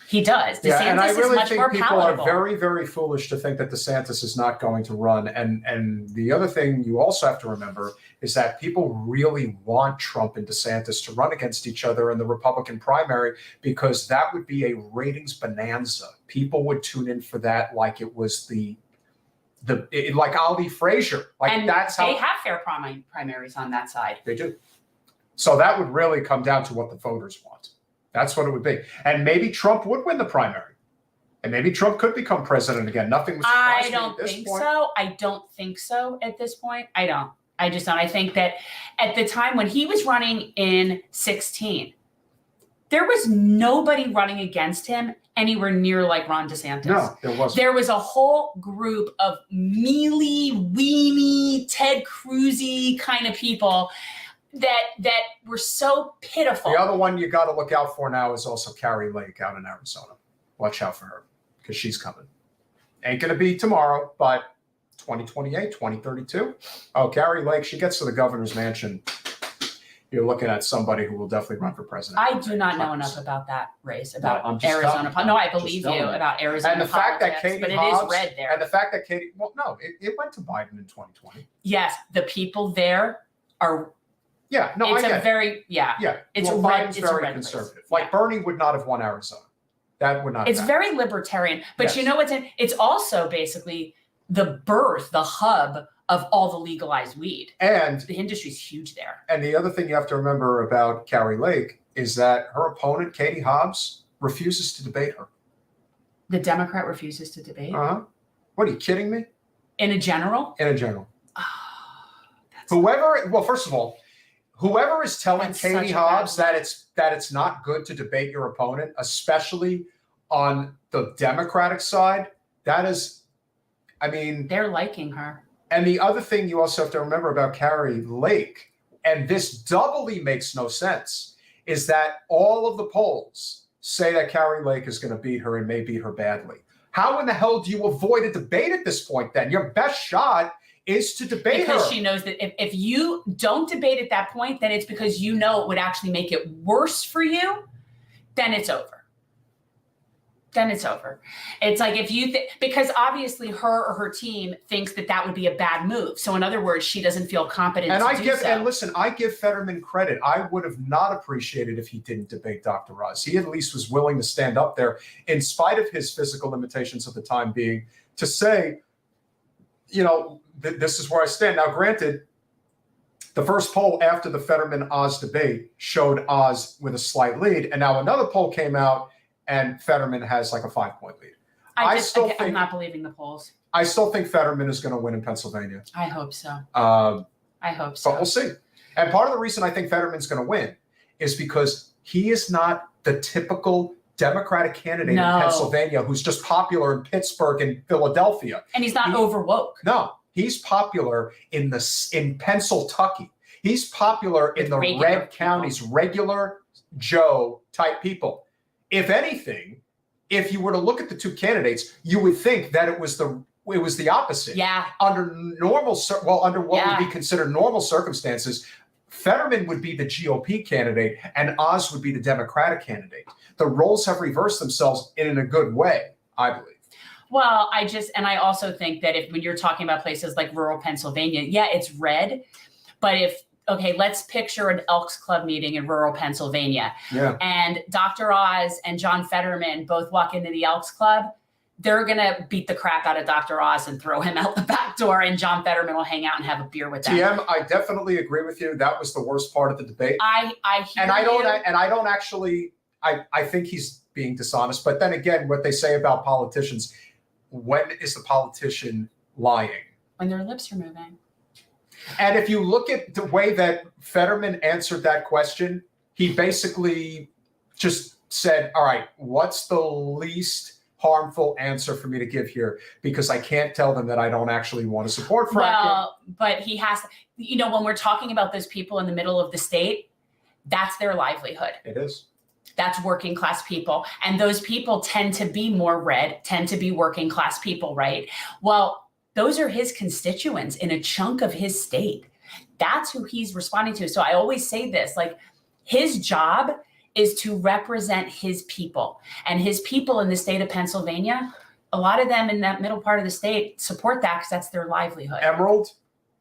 He does. DeSantis and I really is much think more people palatable. are very, very foolish to think that DeSantis is not going to run. And the other thing you also have to remember is that people really want Trump and DeSantis to run against each other in the Republican primary, because that would be a ratings bonanza. People would tune in for that like it was the like Ali Frazier. Like and that's how they have fair primaries on that side. they do. So that would really come down to what the voters want. That's what it would be. And maybe Trump would win the primary. And maybe Trump could become president again. Nothing would surprise I me don't at this think point. so. I don't think so at this point. I don't. I just don't. I think that at the time when he was running in 16, there was nobody running against him anywhere near like Ron DeSantis. No, there wasn't. There was a whole group of mealy, weeny, Ted Cruz-y kind of people that were so pitiful. The other one you got to look out for now is also Carrie Lake out in Arizona. Watch out for her because she's coming. Ain't going to be tomorrow, but 2028, 2032. Oh, Carrie Lake, she gets to the governor's mansion. You're looking at somebody who will definitely run for president. I do not know enough about that race, about I'm just Arizona. telling you. No, I Just believe you telling you. about Arizona And the fact that politics, Katie but it Hobbs, is red there. and the fact that Katie, well, no, it went to Biden in 2020. Yes, the people there are. Yeah, no, It's I a get it. very Yeah, It's well, a red. Biden's It's a very red conservative. race. Like Yeah. Bernie would not have won Arizona. That would not. It's have very libertarian, but Yes. you know what's in? It's also basically the birth, the hub of all the legalized weed. And The industry's huge there. the other thing you have to remember about Carrie Lake is that her opponent, Katie Hobbs, refuses to debate her. The Democrat refuses to debate Uh-huh. What are you kidding me? in a general. In a general. Oh, Well, first of all, whoever is telling That's such Katie a bad Hobbs look. that it's not good to debate your opponent, especially on the Democratic side, that is, I mean, they're liking her. and the other thing you also have to remember about Carrie Lake, and this doubly makes no sense, is that all of the polls say that Carrie Lake is going to beat her and may beat her badly. How in the hell do you avoid a debate at this point then? Your best shot is to debate Because her. she knows that if you don't debate at that point, then it's because you know it would actually make it worse for you. Then it's over. Then it's over. It's like if you because obviously her or her team thinks that would be a bad move. So in other words, she doesn't feel competent And to do so. and listen, I give Fetterman credit. I would have not appreciated if he didn't debate Dr. Oz. He at least was willing to stand up there in spite of his physical limitations at the time being to say, you know, this is where I stand. Now, granted, the first poll after the Fetterman-Oz debate showed Oz with a slight lead. And now another poll came out and Fetterman has like a 5-point lead. I'm not believing the polls. I still think Fetterman is going to win in Pennsylvania. I hope so. I hope so. But we'll see. And part of the reason I think Fetterman's going to win is because he is not the typical Democratic candidate No. in Pennsylvania who's just popular in Pittsburgh and Philadelphia. And he's not overwoke. No, he's popular in Pennsylvania. He's popular in With the regular red people. counties, regular Joe type people. If anything, if you were to look at the two candidates, you would think that it was the opposite. Yeah. Under what Yeah. would be considered normal circumstances, Fetterman would be the GOP candidate and Oz would be the Democratic candidate. The roles have reversed themselves in a good way, I believe. Well, I also think that when you're talking about places like rural Pennsylvania, yeah, it's red. But let's picture an Elks Club meeting in rural Pennsylvania. Yeah. And Dr. Oz and John Fetterman both walk into the Elks Club. They're going to beat the crap out of Dr. Oz and throw him out the back door, and John Fetterman will hang out and have a beer with them. TM, I definitely agree with you. That was the worst part of the debate. I hear And I you. don't actually, I think he's being dishonest. But then again, what they say about politicians, when is the politician lying? When their lips are moving. And if you look at the way that Fetterman answered that question, he basically just said, all right, what's the least harmful answer for me to give here? Because I can't tell them that I don't actually want to support fracking. Well, but he has, when we're talking about those people in the middle of the state, that's their livelihood. It is. That's working class people. And those people tend to be more red, tend to be working class people, right? Well, those are his constituents in a chunk of his state. That's who he's responding to. So I always say this, like his job is to represent his people. And his people in the state of Pennsylvania, a lot of them in that middle part of the state support that because that's their livelihood. Emerald,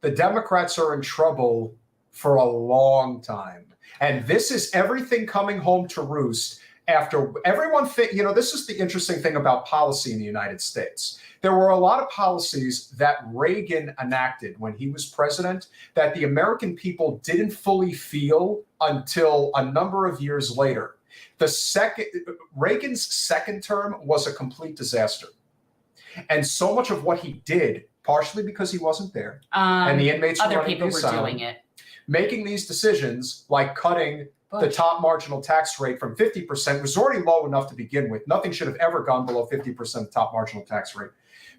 the Democrats are in trouble for a long time. And this is everything coming home to roost after everyone this is the interesting thing about policy in the United States. There were a lot of policies that Reagan enacted when he was president that the American people didn't fully feel until a number of years later. Reagan's second term was a complete disaster. And so much of what he did, partially because he wasn't there, and the inmates other were running people the were asylum, doing it. making these decisions like cutting the top marginal tax rate from 50% was already low enough to begin with. Nothing should have ever gone below 50% top marginal tax rate.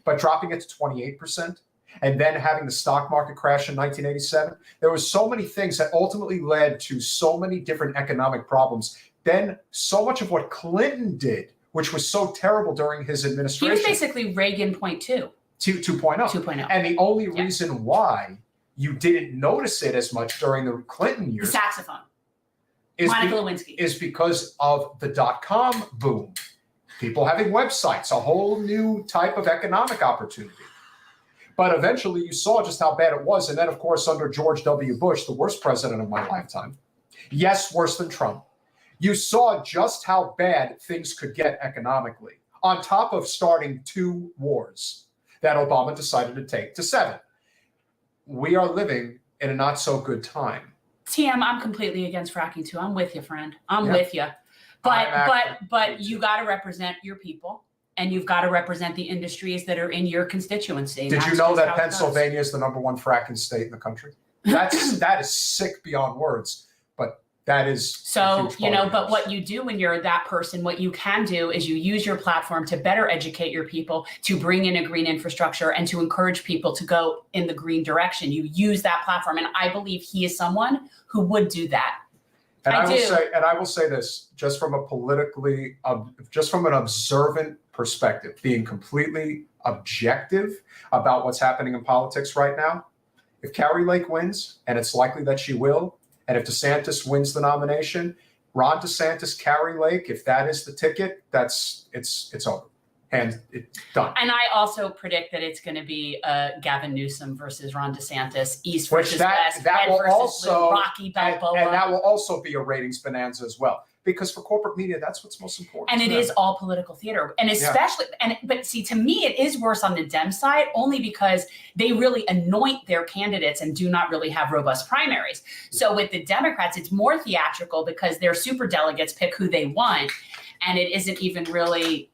But dropping it to 28% and then having the stock market crash in 1987, there was so many things that ultimately led to so many different economic problems. Then so much of what Clinton did, which was so terrible during his He administration. was basically Reagan 2.0. 2.0. And the only reason why you didn't notice it as much during the Clinton The years saxophone. Monica Lewinsky. is because of the dot-com boom. People having websites, a whole new type of economic opportunity. But eventually you saw just how bad it was. And then, of course, under George W. Bush, the worst president of my lifetime, yes, worse than Trump, you saw just how bad things could get economically, on top of starting 2 wars that Obama decided to take to 7. We are living in a not so good time. TM, I'm completely against fracking too. I'm with you, friend. I'm with you. But you got to represent your people, and you've got to represent the industries that are in your constituency. Did you know that Pennsylvania is the #1 fracking state in the country? That is sick beyond words, but that is so, but what you do when you're that person, what you can do is you use your platform to better educate your people, to bring in a green infrastructure, and to encourage people to go in the green direction. You use that platform, and I believe he is someone who would do that. And I will say this, just from an observant perspective, being completely objective about what's happening in politics right now. If Kari Lake wins, and it's likely that she will, and if DeSantis wins the nomination, Ron DeSantis, Kari Lake, if that is the ticket, it's over. And it's done. And I also predict that it's going to be Gavin Newsom versus Ron DeSantis, East versus West, that will also Rocky Balboa. And that will also be a ratings bonanza as well. Because for corporate media, that's what's most important. And it is all political theater. And especially, but see, to me, it is worse on the Dem side, only because they really anoint their candidates and do not really have robust primaries. So with the Democrats, it's more theatrical because their super delegates pick who they want. And it isn't even really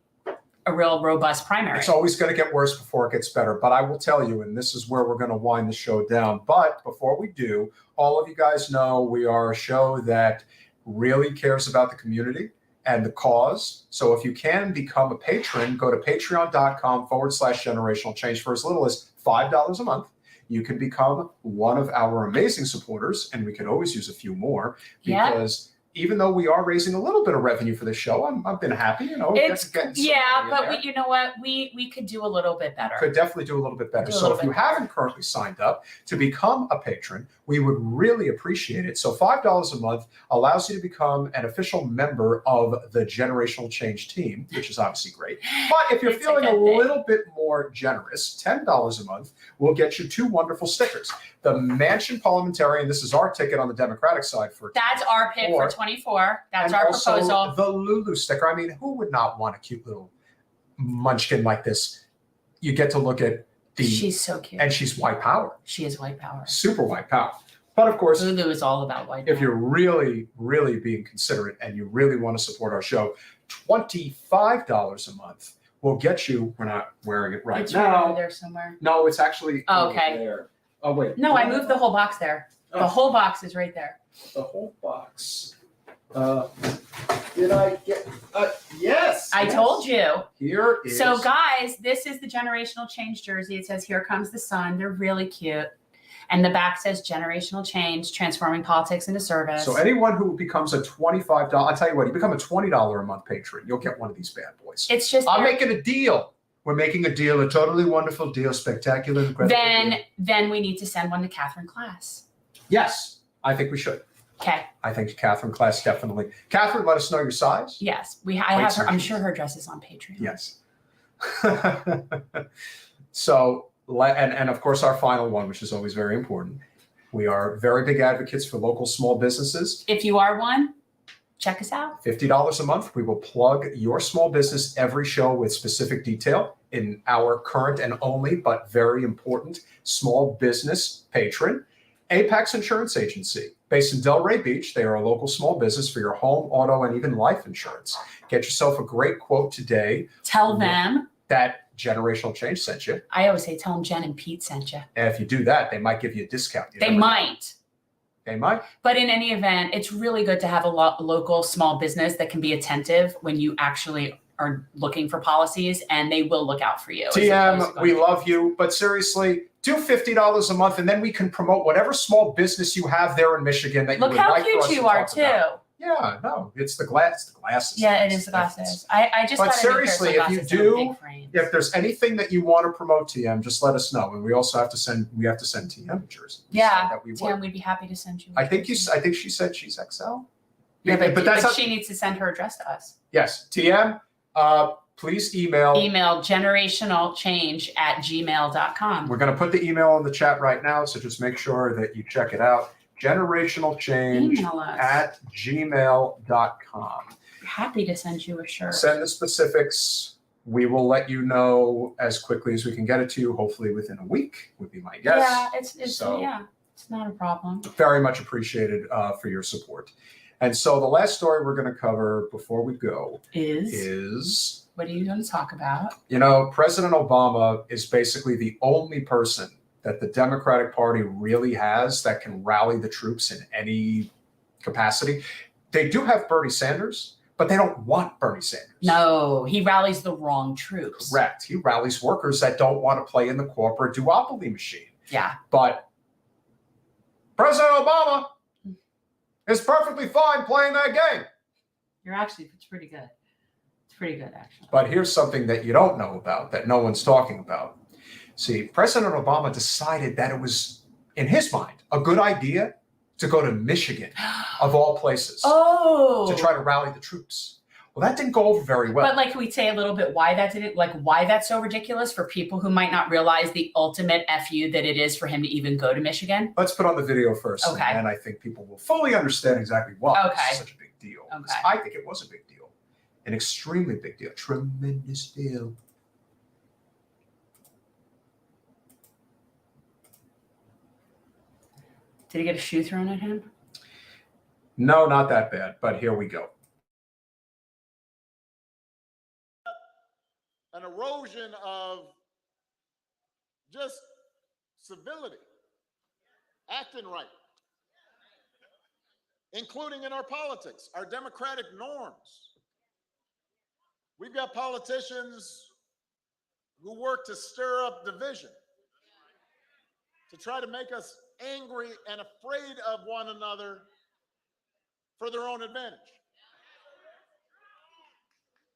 a real robust primary. It's always going to get worse before it gets better. But I will tell you, and this is where we're going to wind the show down. But before we do, all of you guys know we are a show that really cares about the community and the cause. So if you can become a patron, go to patreon.com/generational change for as little as $5 a month. You can become one of our amazing supporters, and we can always use a few more because even though we are raising a little bit of revenue for the show, I've been happy, but you know what? We could do a little bit better. Could definitely do a little bit better. So if you haven't currently signed up to become a patron, we would really appreciate it. So $5 a month allows you to become an official member of the Generational Change team, which is obviously great. But if you're feeling a little bit more generous, $10 a month will get you 2 wonderful stickers. The Mansion Parliamentarian, this is our ticket on the Democratic side for That's our pick for 24. That's our proposal. The Lulu sticker. I mean, who would not want a cute little munchkin like this? You get to look at she's so cute. And she's white power. She is white power. Super white power. But of course, Lulu is all about white power. If you're really, really being considerate and you really want to support our show, $25 a month will get you, we're not wearing it right now. Right over there somewhere. No, it's actually over okay. there. Oh, wait. No, I moved the whole box there. The whole box is right there. The whole box. Did I get? Yes. I told you. Here is. So, guys, this is the Generational Change jersey. It says, "Here comes the sun." They're really cute. And the back says Generational Change, transforming politics into service. So anyone who becomes a $25, I'll tell you what, you become a $20 a month patron, you'll get one of these bad boys. It's just I'm making a deal. We're making a deal, a totally wonderful deal, spectacular, incredible. Then we need to send one to Catherine Class. Yes, I think we should. Okay. I think Catherine Class definitely. Catherine, let us know your size. Yes, I have her. I'm sure her dress is on Patreon. Yes. So, and of course, our final one, which is always very important. We are very big advocates for local small businesses. If you are one, check us out. $50 a month. We will plug your small business every show with specific detail in our current and only, but very important, small business patron, Apex Insurance Agency. Based in Delray Beach, they are a local small business for your home, auto, and even life insurance. Get yourself a great quote today. Tell them that Generational Change sent you. I always say, tell them Jen and Pete sent you. And if you do that, they might give you a discount. You They never know. might. They might. But in any event, it's really good to have a local small business that can be attentive when you actually are looking for policies, and they will look out for you. TM, we love you, but seriously, do $50 a month, and then we can promote whatever small business you have there in Michigan that Look you would how like for cute us you to are talk too. about. Yeah, no, it's the glasses. Yeah, it is the glasses. I just But got seriously, if you do, frames. if there's anything that you want to promote, TM, just let us know, and we also have to send TM a jersey. Yeah, that we would. Tim, we'd be happy to send you. I think she said she's XL. Yeah, but that's not, she needs to send her address to us. yes, TM. Please email generationalchange@gmail.com. We're going to put the email in the chat right now, so just make sure that you check it out. Generationalchange Email us. at gmail.com. Happy to send you a shirt. Send the specifics. We will let you know as quickly as we can get it to you, hopefully within a week would be my guess. Yeah, it's So- it's not a problem. Very much appreciated for your support. And so the last story we're going to cover before we go is What are you going to talk about? President Obama is basically the only person that the Democratic Party really has that can rally the troops in any capacity. They do have Bernie Sanders, but they don't want Bernie Sanders. No, he rallies the wrong troops. Correct. He rallies workers that don't want to play in the corporate duopoly machine. Yeah. But President Obama is perfectly fine playing that game. It's pretty good. It's pretty good, actually. But here's something that you don't know about, that no one's talking about. See, President Obama decided that it was, in his mind, a good idea to go to Michigan, of all places, to try to rally the troops. Well, that didn't go over very well. But can we say a little bit why that didn't, why that's so ridiculous for people who might not realize the ultimate FU that it is for him to even go to Michigan? Let's put on the video first, Okay. and I think people will fully understand exactly why Okay. it's such a big deal. Okay. I think it was a big deal, an extremely big deal, tremendous deal. Did he get a shoe thrown at him? No, not that bad, but here we go. An erosion of just civility, acting right, including in our politics, our democratic norms. We've got politicians who work to stir up division, to try to make us angry and afraid of one another for their own advantage.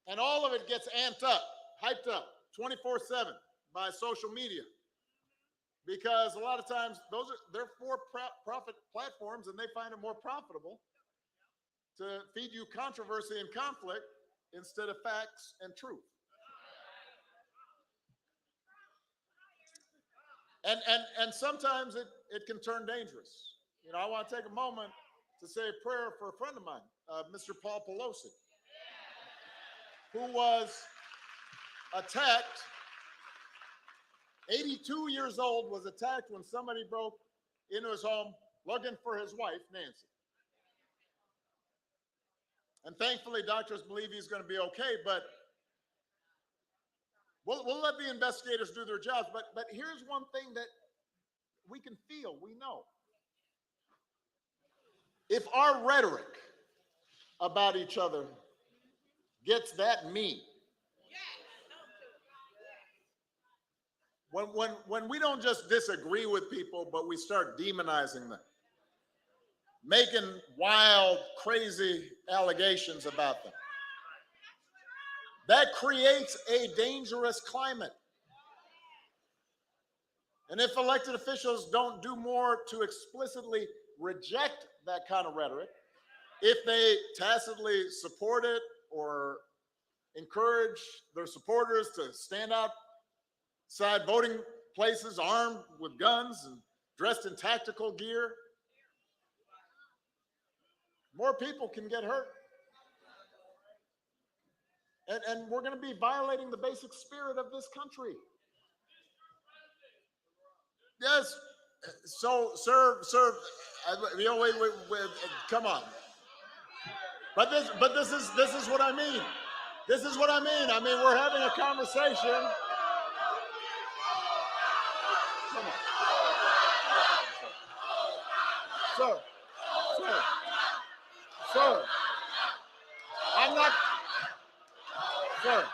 And all of it gets amped up, hyped up 24/7 by social media, because a lot of times they're for-profit platforms, and they find it more profitable to feed you controversy and conflict instead of facts and truth. And sometimes it can turn dangerous. I want to take a moment to say a prayer for a friend of mine, Mr. Paul Pelosi, who was attacked, 82 years old, was attacked when somebody broke into his home looking for his wife, Nancy. And thankfully, doctors believe he's going to be okay, but we'll let the investigators do their jobs. But here's one thing that we can feel, we know. If our rhetoric about each other gets that mean, when we don't just disagree with people, but we start demonizing them, making wild, crazy allegations about them, that creates a dangerous climate. And if elected officials don't do more to explicitly reject that kind of rhetoric, if they tacitly support it or encourage their supporters to stand outside voting places armed with guns and dressed in tactical gear, more people can get hurt And we're going to be violating the basic spirit of this country. Yes. So, sir, wait, come on. But this is what I mean. This is what I mean. I mean, we're having a conversation. Come on. Sir, I'm not, sir.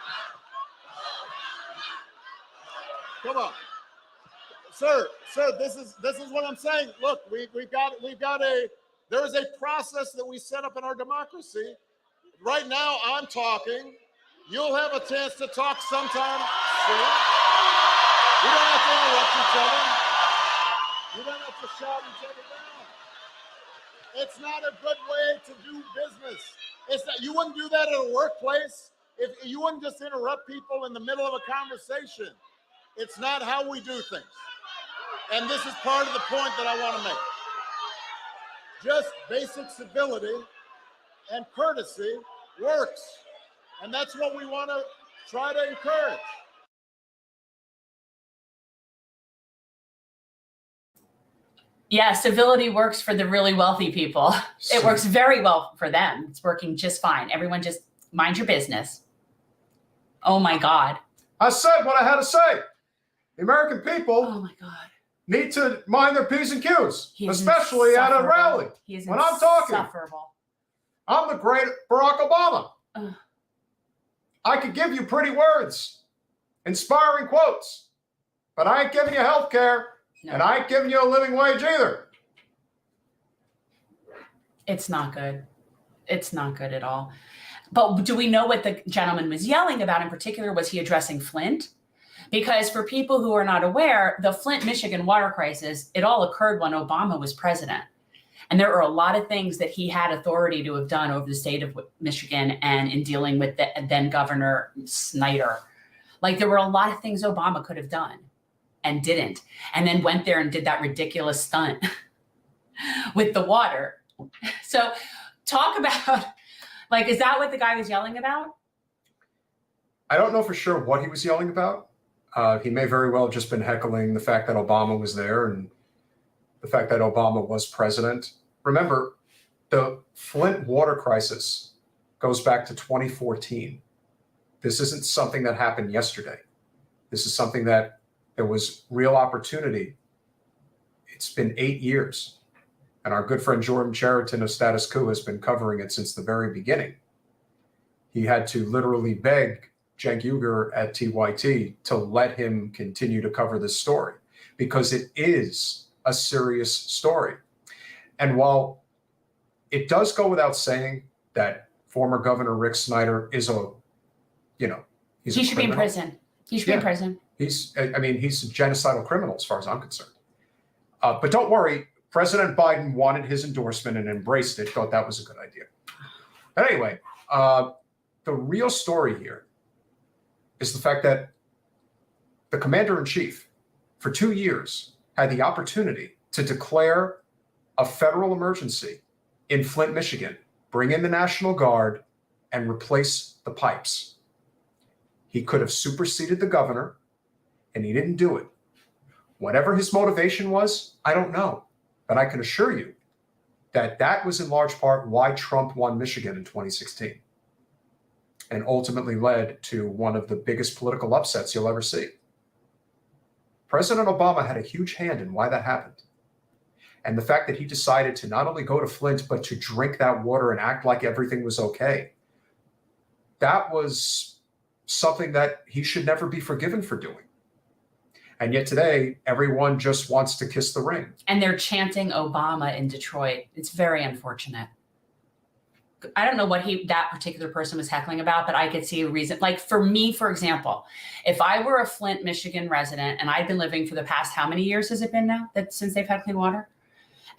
Come on. Sir, this is what I'm saying. Look, there is a process that we set up in our democracy. Right now, I'm talking. You'll have a chance to talk sometime soon. We don't have to interrupt each other. You don't have to shout each other down. It's not a good way to do business. It's not, you wouldn't do that at a workplace. If you wouldn't just interrupt people in the middle of a conversation. It's not how we do things. And this is part of the point that I want to make. Just basic civility and courtesy works. And that's what we want to try to encourage. Yeah, civility works for the really wealthy people. It works very well for them. It's working just fine. Everyone just mind your business. Oh my God. I said what I had to say. The American people Oh my God. need to mind their P's and Q's, He is especially at a insufferable. rally. He is When I'm talking, insufferable. I'm the great Barack Obama. Ugh. I could give you pretty words, inspiring quotes, but I ain't giving you health care, No. and I ain't giving you a living wage either. It's not good. It's not good at all. But do we know what the gentleman was yelling about in particular? Was he addressing Flint? Because for people who are not aware, the Flint, Michigan water crisis, it all occurred when Obama was president. And there are a lot of things that he had authority to have done over the state of Michigan and in dealing with the then Governor Snyder. Like there were a lot of things Obama could have done and didn't. And then went there and did that ridiculous stunt with the water. So talk about, like, is that what the guy was yelling about? I don't know for sure what he was yelling about. He may very well have just been heckling the fact that Obama was there and the fact that Obama was president. Remember, the Flint water crisis goes back to 2014. This isn't something that happened yesterday. This is something that there was real opportunity. It's been 8 years. And our good friend Jordan Cheriton of Status Quo has been covering it since the very beginning. He had to literally beg Cenk Uygur at TYT to let him continue to cover this story because it is a serious story. And while it does go without saying that former Governor Rick Snyder is he should be in prison. He should be in prison. He's a genocidal criminal as far as I'm concerned. But don't worry, President Biden wanted his endorsement and embraced it, thought that was a good idea. But anyway, the real story here is the fact that the commander-in-chief for 2 years had the opportunity to declare a federal emergency in Flint, Michigan, bring in the National Guard, and replace the pipes. He could have superseded the governor, and he didn't do it. Whatever his motivation was, I don't know. But I can assure you that that was in large part why Trump won Michigan in 2016 and ultimately led to one of the biggest political upsets you'll ever see. President Obama had a huge hand in why that happened. And the fact that he decided to not only go to Flint, but to drink that water and act like everything was okay, that was something that he should never be forgiven for doing. And yet today, everyone just wants to kiss the ring. And they're chanting Obama in Detroit. It's very unfortunate. I don't know what that particular person was heckling about, but I could see a reason. Like for me, for example, if I were a Flint, Michigan resident and I'd been living for the past, how many years has it been now since they've had clean water?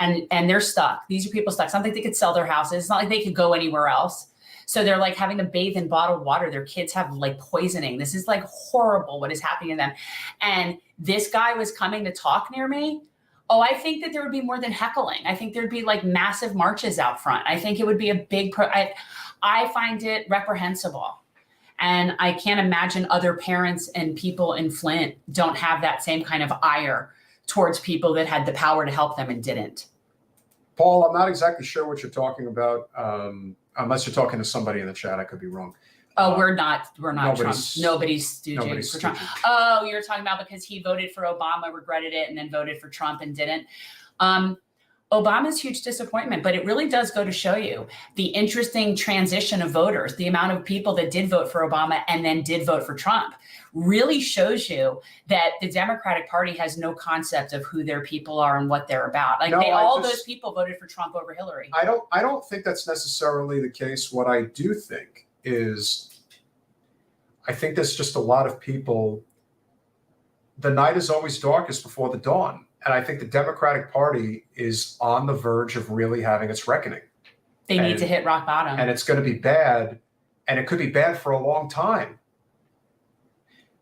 And they're stuck. These are people stuck. It's not like they could sell their houses. It's not like they could go anywhere else. So they're like having to bathe in bottled water. Their kids have like poisoning. This is like horrible what is happening to them. And this guy was coming to talk near me. Oh, I think that there would be more than heckling. I think there'd be like massive marches out front. I think it would be a big, I find it reprehensible. And I can't imagine other parents and people in Flint don't have that same kind of ire towards people that had the power to help them and didn't. Paul, I'm not exactly sure what you're talking about. Unless you're talking to somebody in the chat, I could be wrong. Oh, we're not Trump. nobody's Nobody's for Trump. stooging. Oh, you're talking about because he voted for Obama, regretted it, and then voted for Trump and didn't. Obama's huge disappointment, but it really does go to show you the interesting transition of voters. The amount of people that did vote for Obama and then did vote for Trump really shows you that the Democratic Party has no concept of who their people are and what they're about. Like those people voted for Trump over Hillary. I don't think that's necessarily the case. What I do think is, I think there's just a lot of people. The night is always darkest before the dawn. And I think the Democratic Party is on the verge of really having its reckoning. They need to hit rock bottom. And it's going to be bad. And it could be bad for a long time.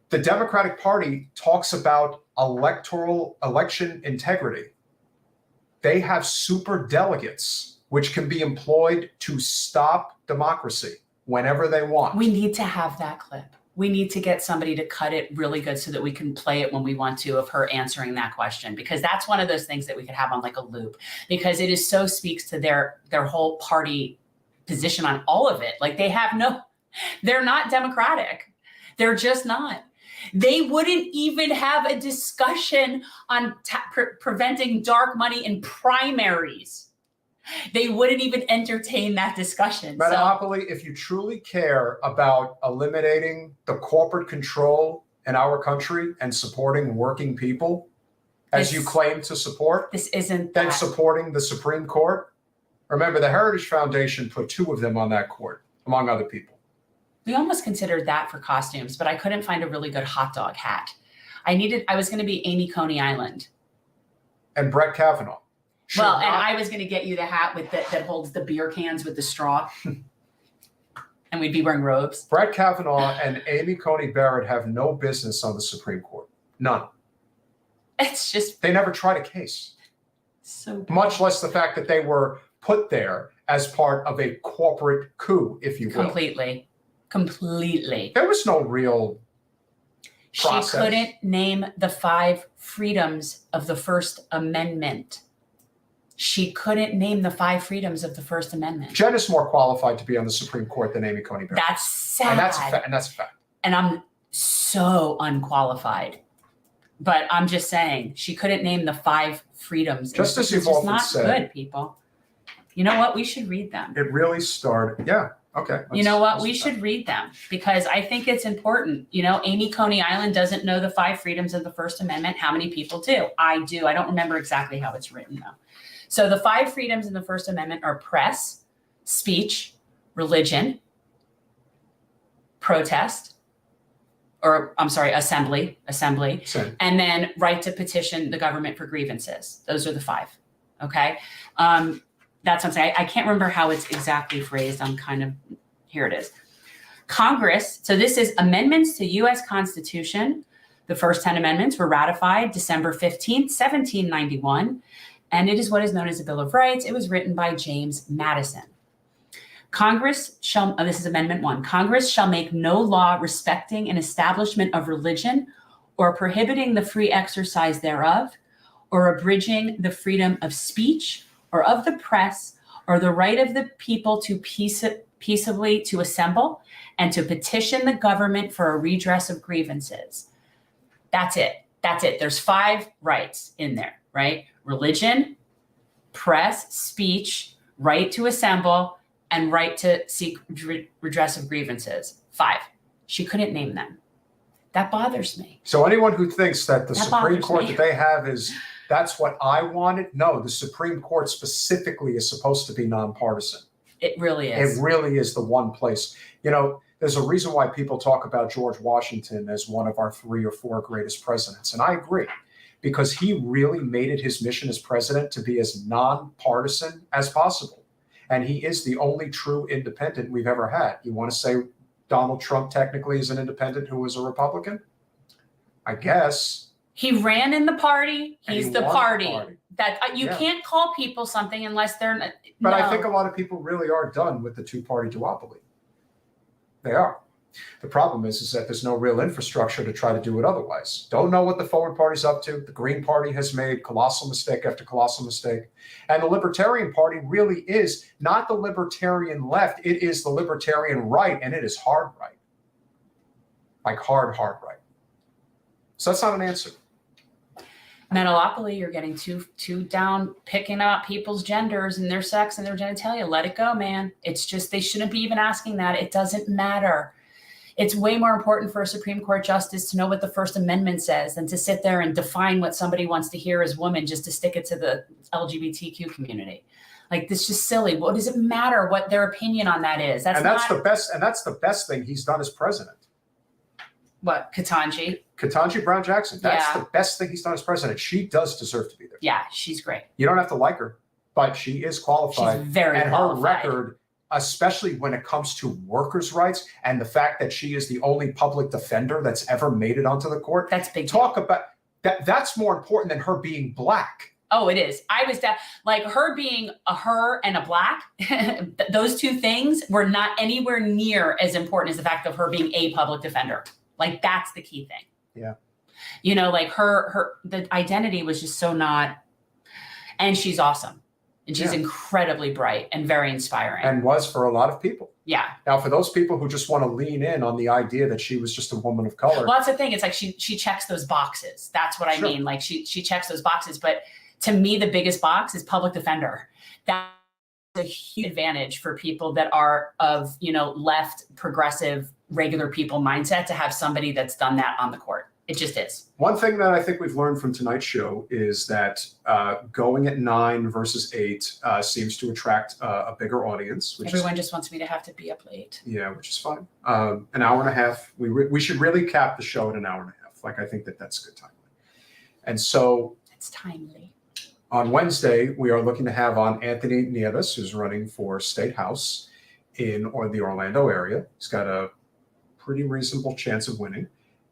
The Democratic Party talks about election integrity. They have super delegates, which can be employed to stop democracy whenever they want. We need to have that clip. We need to get somebody to cut it really good so that we can play it when we want to of her answering that question, because that's one of those things that we could have on like a loop, because it is so speaks to their whole party position on all of it. Like they're not democratic. They're just not. They wouldn't even have a discussion on preventing dark money in primaries. They wouldn't even entertain that discussion. Monopoly, if you truly care about eliminating the corporate control in our country and supporting working people, as you claim to support, then supporting the Supreme Court. Remember, the Heritage Foundation put 2 of them on that court, among other people. We almost considered that for costumes, but I couldn't find a really good hot dog hat. I was going to be Amy Coney Island. And Brett Kavanaugh. And I was going to get you the hat with that holds the beer cans with the straw. And we'd be wearing robes. Brett Kavanaugh and Amy Coney Barrett have no business on the Supreme Court. None. It's just... They never tried a case. So bad. Much less the fact that they were put there as part of a corporate coup, if you will. Completely. There was no real process. She couldn't name the 5 freedoms of the First Amendment. She couldn't name the 5 freedoms of the First Amendment. Jen is more qualified to be on the Supreme Court than Amy Coney Barrett. That's sad. And that's a fact. And I'm so unqualified. But I'm just saying, she couldn't name the 5 freedoms. Just as you've often often said. It's not good, people. You know what? We should read them. It really started. Yeah. Okay. You know what? We should read them because I think it's important. You know, Amy Coney Island doesn't know the 5 freedoms of the First Amendment. How many people do? I do. I don't remember exactly how it's written, though. So the 5 freedoms in the First Amendment are press, speech, religion, protest, assembly, Same. and then right to petition the government for grievances. Those are the 5. Okay. That's what I'm saying. I can't remember how it's exactly phrased. Here it is. Congress. So this is amendments to U.S. Constitution. The first 10 amendments were ratified December 15th, 1791. And it is what is known as the Bill of Rights. It was written by James Madison. Congress shall, this is Amendment 1. Congress shall make no law respecting an establishment of religion or prohibiting the free exercise thereof or abridging the freedom of speech or of the press, or the right of the people to peaceably to assemble and to petition the government for a redress of grievances. That's it. There's 5 rights in there, right? Religion, press, speech, right to assemble, and right to seek redress of grievances. 5. She couldn't name them. That bothers me. So anyone who thinks that the Supreme bothers Court me. that they have is that's what I wanted. No, the Supreme Court specifically is supposed to be nonpartisan. It really is. It really is the one place. You know, there's a reason why people talk about George Washington as one of our 3 or 4 greatest presidents. And I agree, because he really made it his mission as president to be as nonpartisan as possible. And he is the only true independent we've ever had. You want to say Donald Trump technically is an independent who was a Republican? I guess. He ran in the party. He's the party. That you Yeah. can't call people something unless they're. But no. I think a lot of people really are done with the 2-party duopoly. They are. The problem is that there's no real infrastructure to try to do it otherwise. Don't know what the Forward Party's up to. The Green Party has made colossal mistake after colossal mistake. And the Libertarian Party really is not the libertarian left. It is the libertarian right, and it is hard right. Like hard right. So that's not an answer. Metalopoly, you're getting too down picking up people's genders and their sex and their genitalia. Let it go, man. It's just, they shouldn't be even asking that. It doesn't matter. It's way more important for a Supreme Court justice to know what the First Amendment says than to sit there and define what somebody wants to hear as woman just to stick it to the LGBTQ community. Like, this is just silly. What does it matter what their opinion on that is? That's the best thing he's done as president. What, Ketanji Brown Jackson. That's Yeah. the best thing he's done as president. She does deserve to be there. Yeah, she's great. You don't have to like her, but she is qualified. She's very and qualified. her record, especially when it comes to workers' rights and the fact that she is the only public defender that's ever made it onto the court. That's big. Talk about that. That's more important than her being black. Oh, it is. I was like, her being a her and a black, those two things were not anywhere near as important as the fact of her being a public defender. Like, that's the key thing. Yeah. You know, like the identity was just so not, and she's awesome. And she's incredibly bright and very inspiring. And was for a lot of people. Yeah. Now, for those people who just want to lean in on the idea that she was just a woman of color. Well, that's the thing. It's like she checks those boxes. That's what I mean. Like, she checks those boxes. But to me, the biggest box is public defender. That's a huge advantage for people that are of, left, progressive, regular people mindset to have somebody that's done that on the court. It just is. One thing that I think we've learned from tonight's show is that going at 9 versus 8 seems to attract a bigger audience. Everyone just wants me to have to be up late. Yeah, which is fine. An hour and a half. We should really cap the show at an hour and a half. Like, I think that's good time. And so it's timely. On Wednesday, we are looking to have on Anthony Nieves, who's running for State House in the Orlando area. He's got a pretty reasonable chance of winning.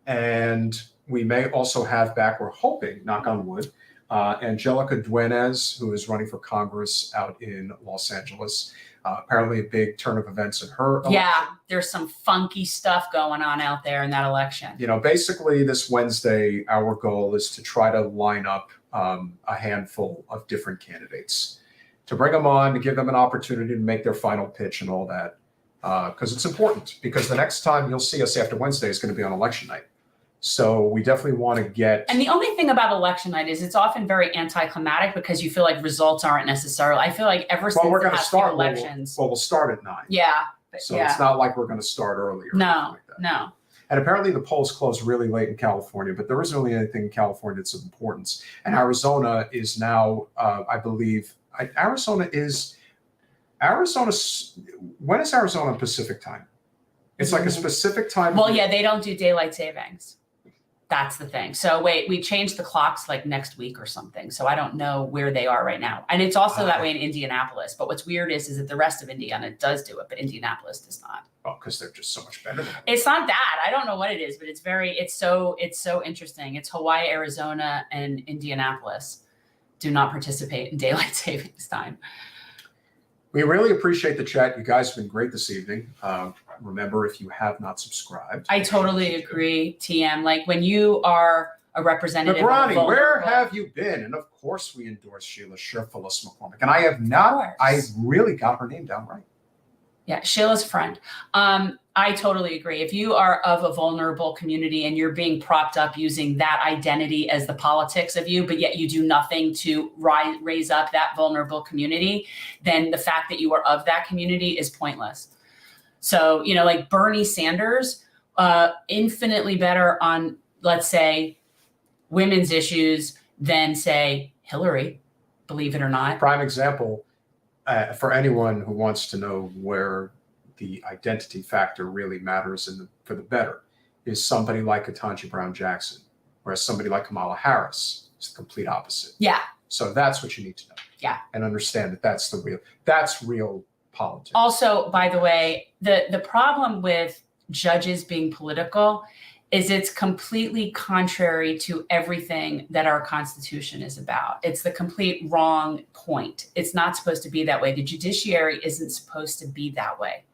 And we may also have back, we're hoping, knock on wood, Angelica Duenas, who is running for Congress out in Los Angeles. Apparently a big turn of events in her election. Yeah, there's some funky stuff going on out there in that election. Basically this Wednesday, our goal is to try to line up a handful of different candidates, to bring them on, to give them an opportunity to make their final pitch and all that. Because it's important, because the next time you'll see us after Wednesday is going to be on election night. So we definitely want to get. And the only thing about election night is it's often very anticlimactic because you feel like results aren't necessarily. I feel like ever since we're going to start elections. We'll start at 9. Yeah. So it's not like we're going to start earlier. No, like that. No. And apparently the polls close really late in California, but there isn't really anything in California that's of importance. And Arizona is now, I believe, when is Arizona Pacific time? It's like a specific time. Well, yeah, they don't do daylight savings. That's the thing. So wait, we changed the clocks like next week or something. So I don't know where they are right now. And it's also that way in Indianapolis. But what's weird is that the rest of Indiana does do it, but Indianapolis does not. Oh, because they're just so much better. It's not that. I don't know what it is, but it's so interesting. It's Hawaii, Arizona, and Indianapolis do not participate in daylight savings time. We really appreciate the chat. You guys have been great this evening. Remember, if you have not subscribed. I totally agree, TM. Like, when you are a representative. Ronnie, where have you been? And of course we endorse Sheila Sherfulis McCormick. And I really got her name down right. Yeah, Sheila's a friend. I totally agree. If you are of a vulnerable community and you're being propped up using that identity as the politics of you, but yet you do nothing to raise up that vulnerable community, then the fact that you are of that community is pointless. So, like Bernie Sanders, infinitely better on, let's say, women's issues than, say, Hillary, believe it or not. Prime example. For anyone who wants to know where the identity factor really matters for the better, is somebody like Ketanji Brown Jackson, whereas somebody like Kamala Harris is the complete opposite. Yeah. So that's what you need to know. Yeah. And understand that that's real politics. Also, by the way, the problem with judges being political is it's completely contrary to everything that our Constitution is about. It's the complete wrong point. It's not supposed to be that way. The judiciary isn't supposed to be that way.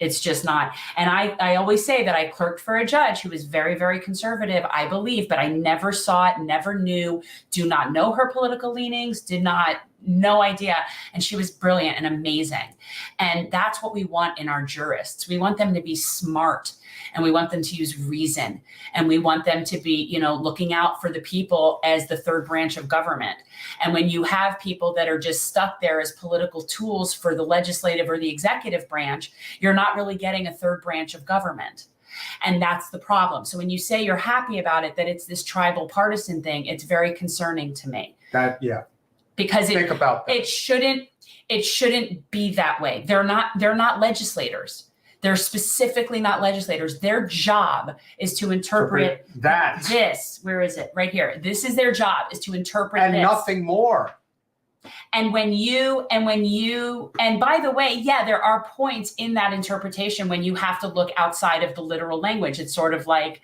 It's just not. And I always say that I clerked for a judge who was very, very conservative, I believe, but I never saw it, never knew, do not know her political leanings, no idea. And she was brilliant and amazing. And that's what we want in our jurists. We want them to be smart, and we want them to use reason, and we want them to be, looking out for the people as the third branch of government. And when you have people that are just stuck there as political tools for the legislative or the executive branch, you're not really getting a third branch of government. And that's the problem. So when you say you're happy about it, that it's this tribal partisan thing, it's very concerning to me. Because Think about that. it shouldn't be that way. They're not legislators. They're specifically not legislators. Their job is to interpret that. this. Where is it? Right here. This is their job, is to interpret And this. nothing more. And by the way, yeah, there are points in that interpretation when you have to look outside of the literal language. It's sort of like,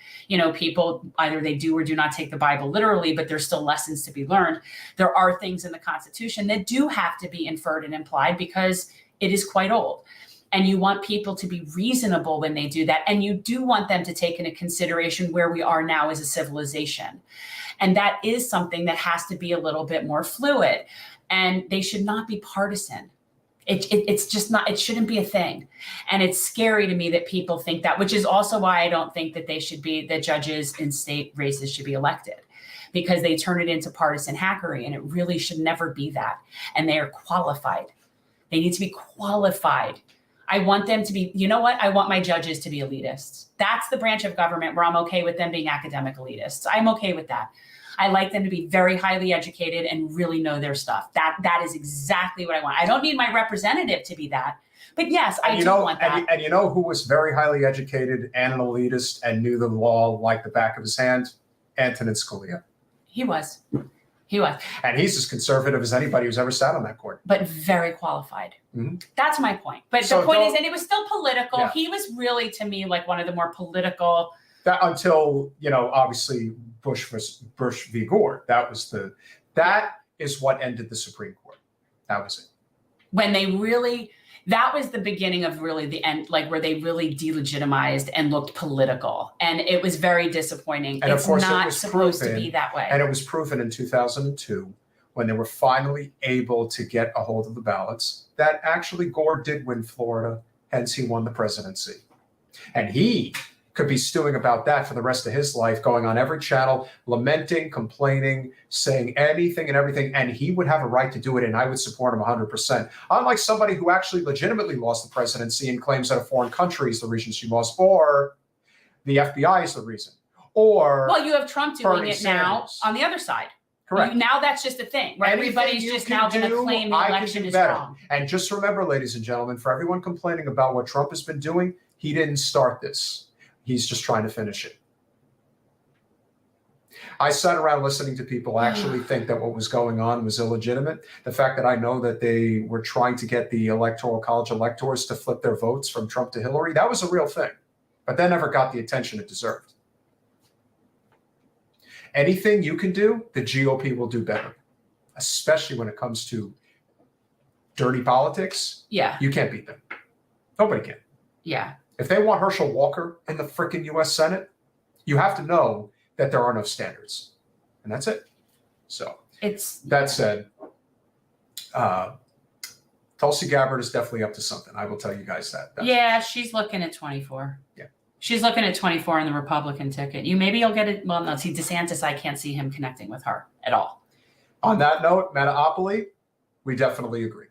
people either they do or do not take the Bible literally, but there's still lessons to be learned. There are things in the Constitution that do have to be inferred and implied because it is quite old. And you want people to be reasonable when they do that. And you do want them to take into consideration where we are now as a civilization. And that is something that has to be a little bit more fluid. And they should not be partisan. It's just not, it shouldn't be a thing. And it's scary to me that people think that, which is also why I don't think that that judges in state races should be elected, because they turn it into partisan hackery, and it really should never be that. And they are qualified. They need to be qualified. I want them to be, I want my judges to be elitists. That's the branch of government where I'm okay with them being academic elitists. I'm okay with that. I like them to be very highly educated and really know their stuff. That is exactly what I want. I don't need my representative to be that. But yes, I do want that. And you know who was very highly educated and an elitist and knew the law like the back of his hand? Antonin Scalia. He was. And he's as conservative as anybody who's ever sat on that court. But very qualified. Mm-hmm. That's my point. But So the point is, and it was still political. Yeah. He was really, to me, like one of the more political. That until, obviously Bush v. Gore. That is what ended the Supreme Court. That was it. When that was the beginning of really the end, like where they really delegitimized and looked political. And it was very disappointing. And it's of course not supposed to be that way. And it was proven in 2002 when they were finally able to get a hold of the ballots that actually Gore did win Florida, hence he won the presidency. And he could be stewing about that for the rest of his life, going on every channel, lamenting, complaining, saying anything and everything, and he would have a right to do it, and I would support him 100%. Unlike somebody who actually legitimately lost the presidency and claims that a foreign country is the reason she lost, or the FBI is the reason, or well, you have Trump doing Bernie it now Sanders. on the other side. Correct. Now that's just a thing, right? Anything Everybody's you just can now going to do, claim the I can election do is better. wrong. And just remember, ladies and gentlemen, for everyone complaining about what Trump has been doing, he didn't start this. He's just trying to finish it. I sat around listening to people actually think that what was going on was illegitimate. The fact that I know that they were trying to get the Electoral College electors to flip their votes from Trump to Hillary, that was a real thing. But that never got the attention it deserved. Anything you can do, the GOP will do better, especially when it comes to dirty politics. Yeah. You can't beat them. Nobody can. Yeah. If they want Herschel Walker in the frickin' U.S. Senate, you have to know that there are no standards. And that's it. So that said, Tulsi Gabbard is definitely up to something. I will tell you guys that. Yeah, she's looking at 24. Yeah. She's looking at 24 on the Republican ticket. Maybe you'll get it. Well, no, see, DeSantis, I can't see him connecting with her at all. On that note, Metaopoly, we definitely agree.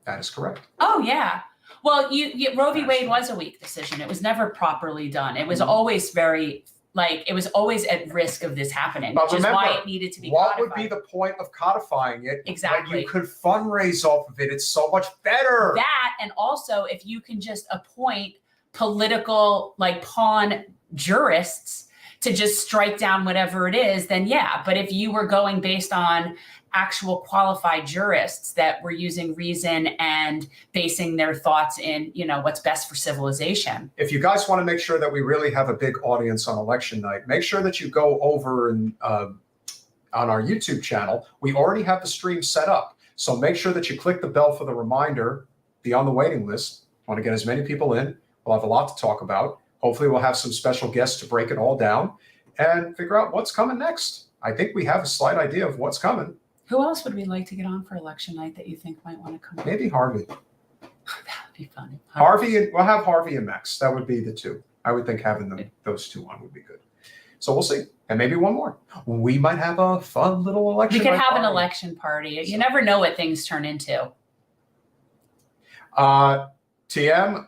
That is correct. Oh, yeah. Well, Roe v. Wade was a weak decision. It was never properly done. It was always it was always at risk of this happening, But which remember, is why it needed to be what codified. would be the point of codifying it? Exactly. When you could fundraise off of it. It's so much better. That, and also if you can just appoint political pawn jurists to just strike down whatever it is, then yeah. But if you were going based on actual qualified jurists that were using reason and basing their thoughts in, what's best for civilization. If you guys want to make sure that we really have a big audience on election night, make sure that you go over and on our YouTube channel. We already have the stream set up. So make sure that you click the bell for the reminder, be on the waiting list. want to get as many people in. We'll have a lot to talk about. Hopefully we'll have some special guests to break it all down and figure out what's coming next. I think we have a slight idea of what's coming. Who else would we like to get on for election night that you think might want to come? Maybe Harvey. That would be funny. We'll have Harvey and Max. That would be the two. I would think having those two on would be good. So we'll see. And maybe one more. We might have a fun little election. We could have an party. election party. You never know what things turn into. TM,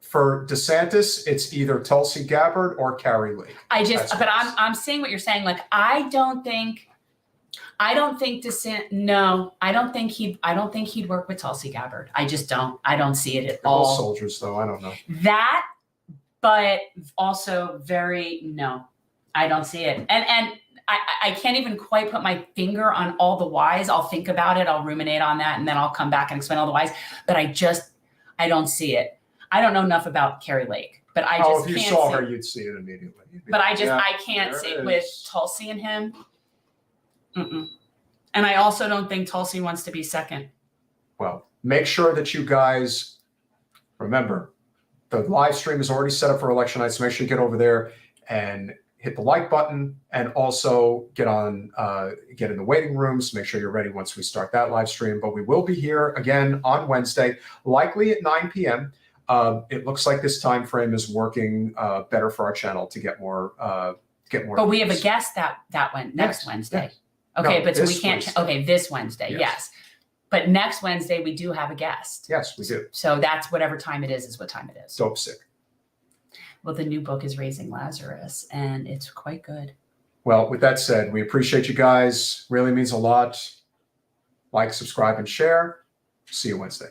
for DeSantis, it's either Tulsi Gabbard or Carrie Lake. I'm seeing what you're saying. Like, I don't think no, I don't think he'd work with Tulsi Gabbard. I just don't. I don't see it at They're both all. soldiers, though. I don't know. That, but also no, I don't see it. And I can't even quite put my finger on all the whys. I'll think about it. I'll ruminate on that, and then I'll come back and explain all the whys. But I don't see it. I don't know enough about Carrie Lake, but I just if you can't saw see her, you'd see it immediately. But I Yeah, can't there see it with is. Tulsi and him. Mm-mm. And I also don't think Tulsi wants to be second. Well, make sure that you guys remember the live stream is already set up for election night. So make sure you get over there and hit the like button, and also get in the waiting rooms. Make sure you're ready once we start that live stream. But we will be here again on Wednesday, likely at 9 p.m. It looks like this time frame is working better for our channel to get more. But we have a guest next Wednesday. Yes. Okay, No, but so we this can't. Wednesday. Okay, this Wednesday, Yes. yes. But next Wednesday we do have a guest. Yes, we do. So that's whatever time it is what time it is. Dope sick. Well, the new book is Raising Lazarus, and it's quite good. Well, with that said, we appreciate you guys. Really means a lot. Like, subscribe, and share. See you Wednesday.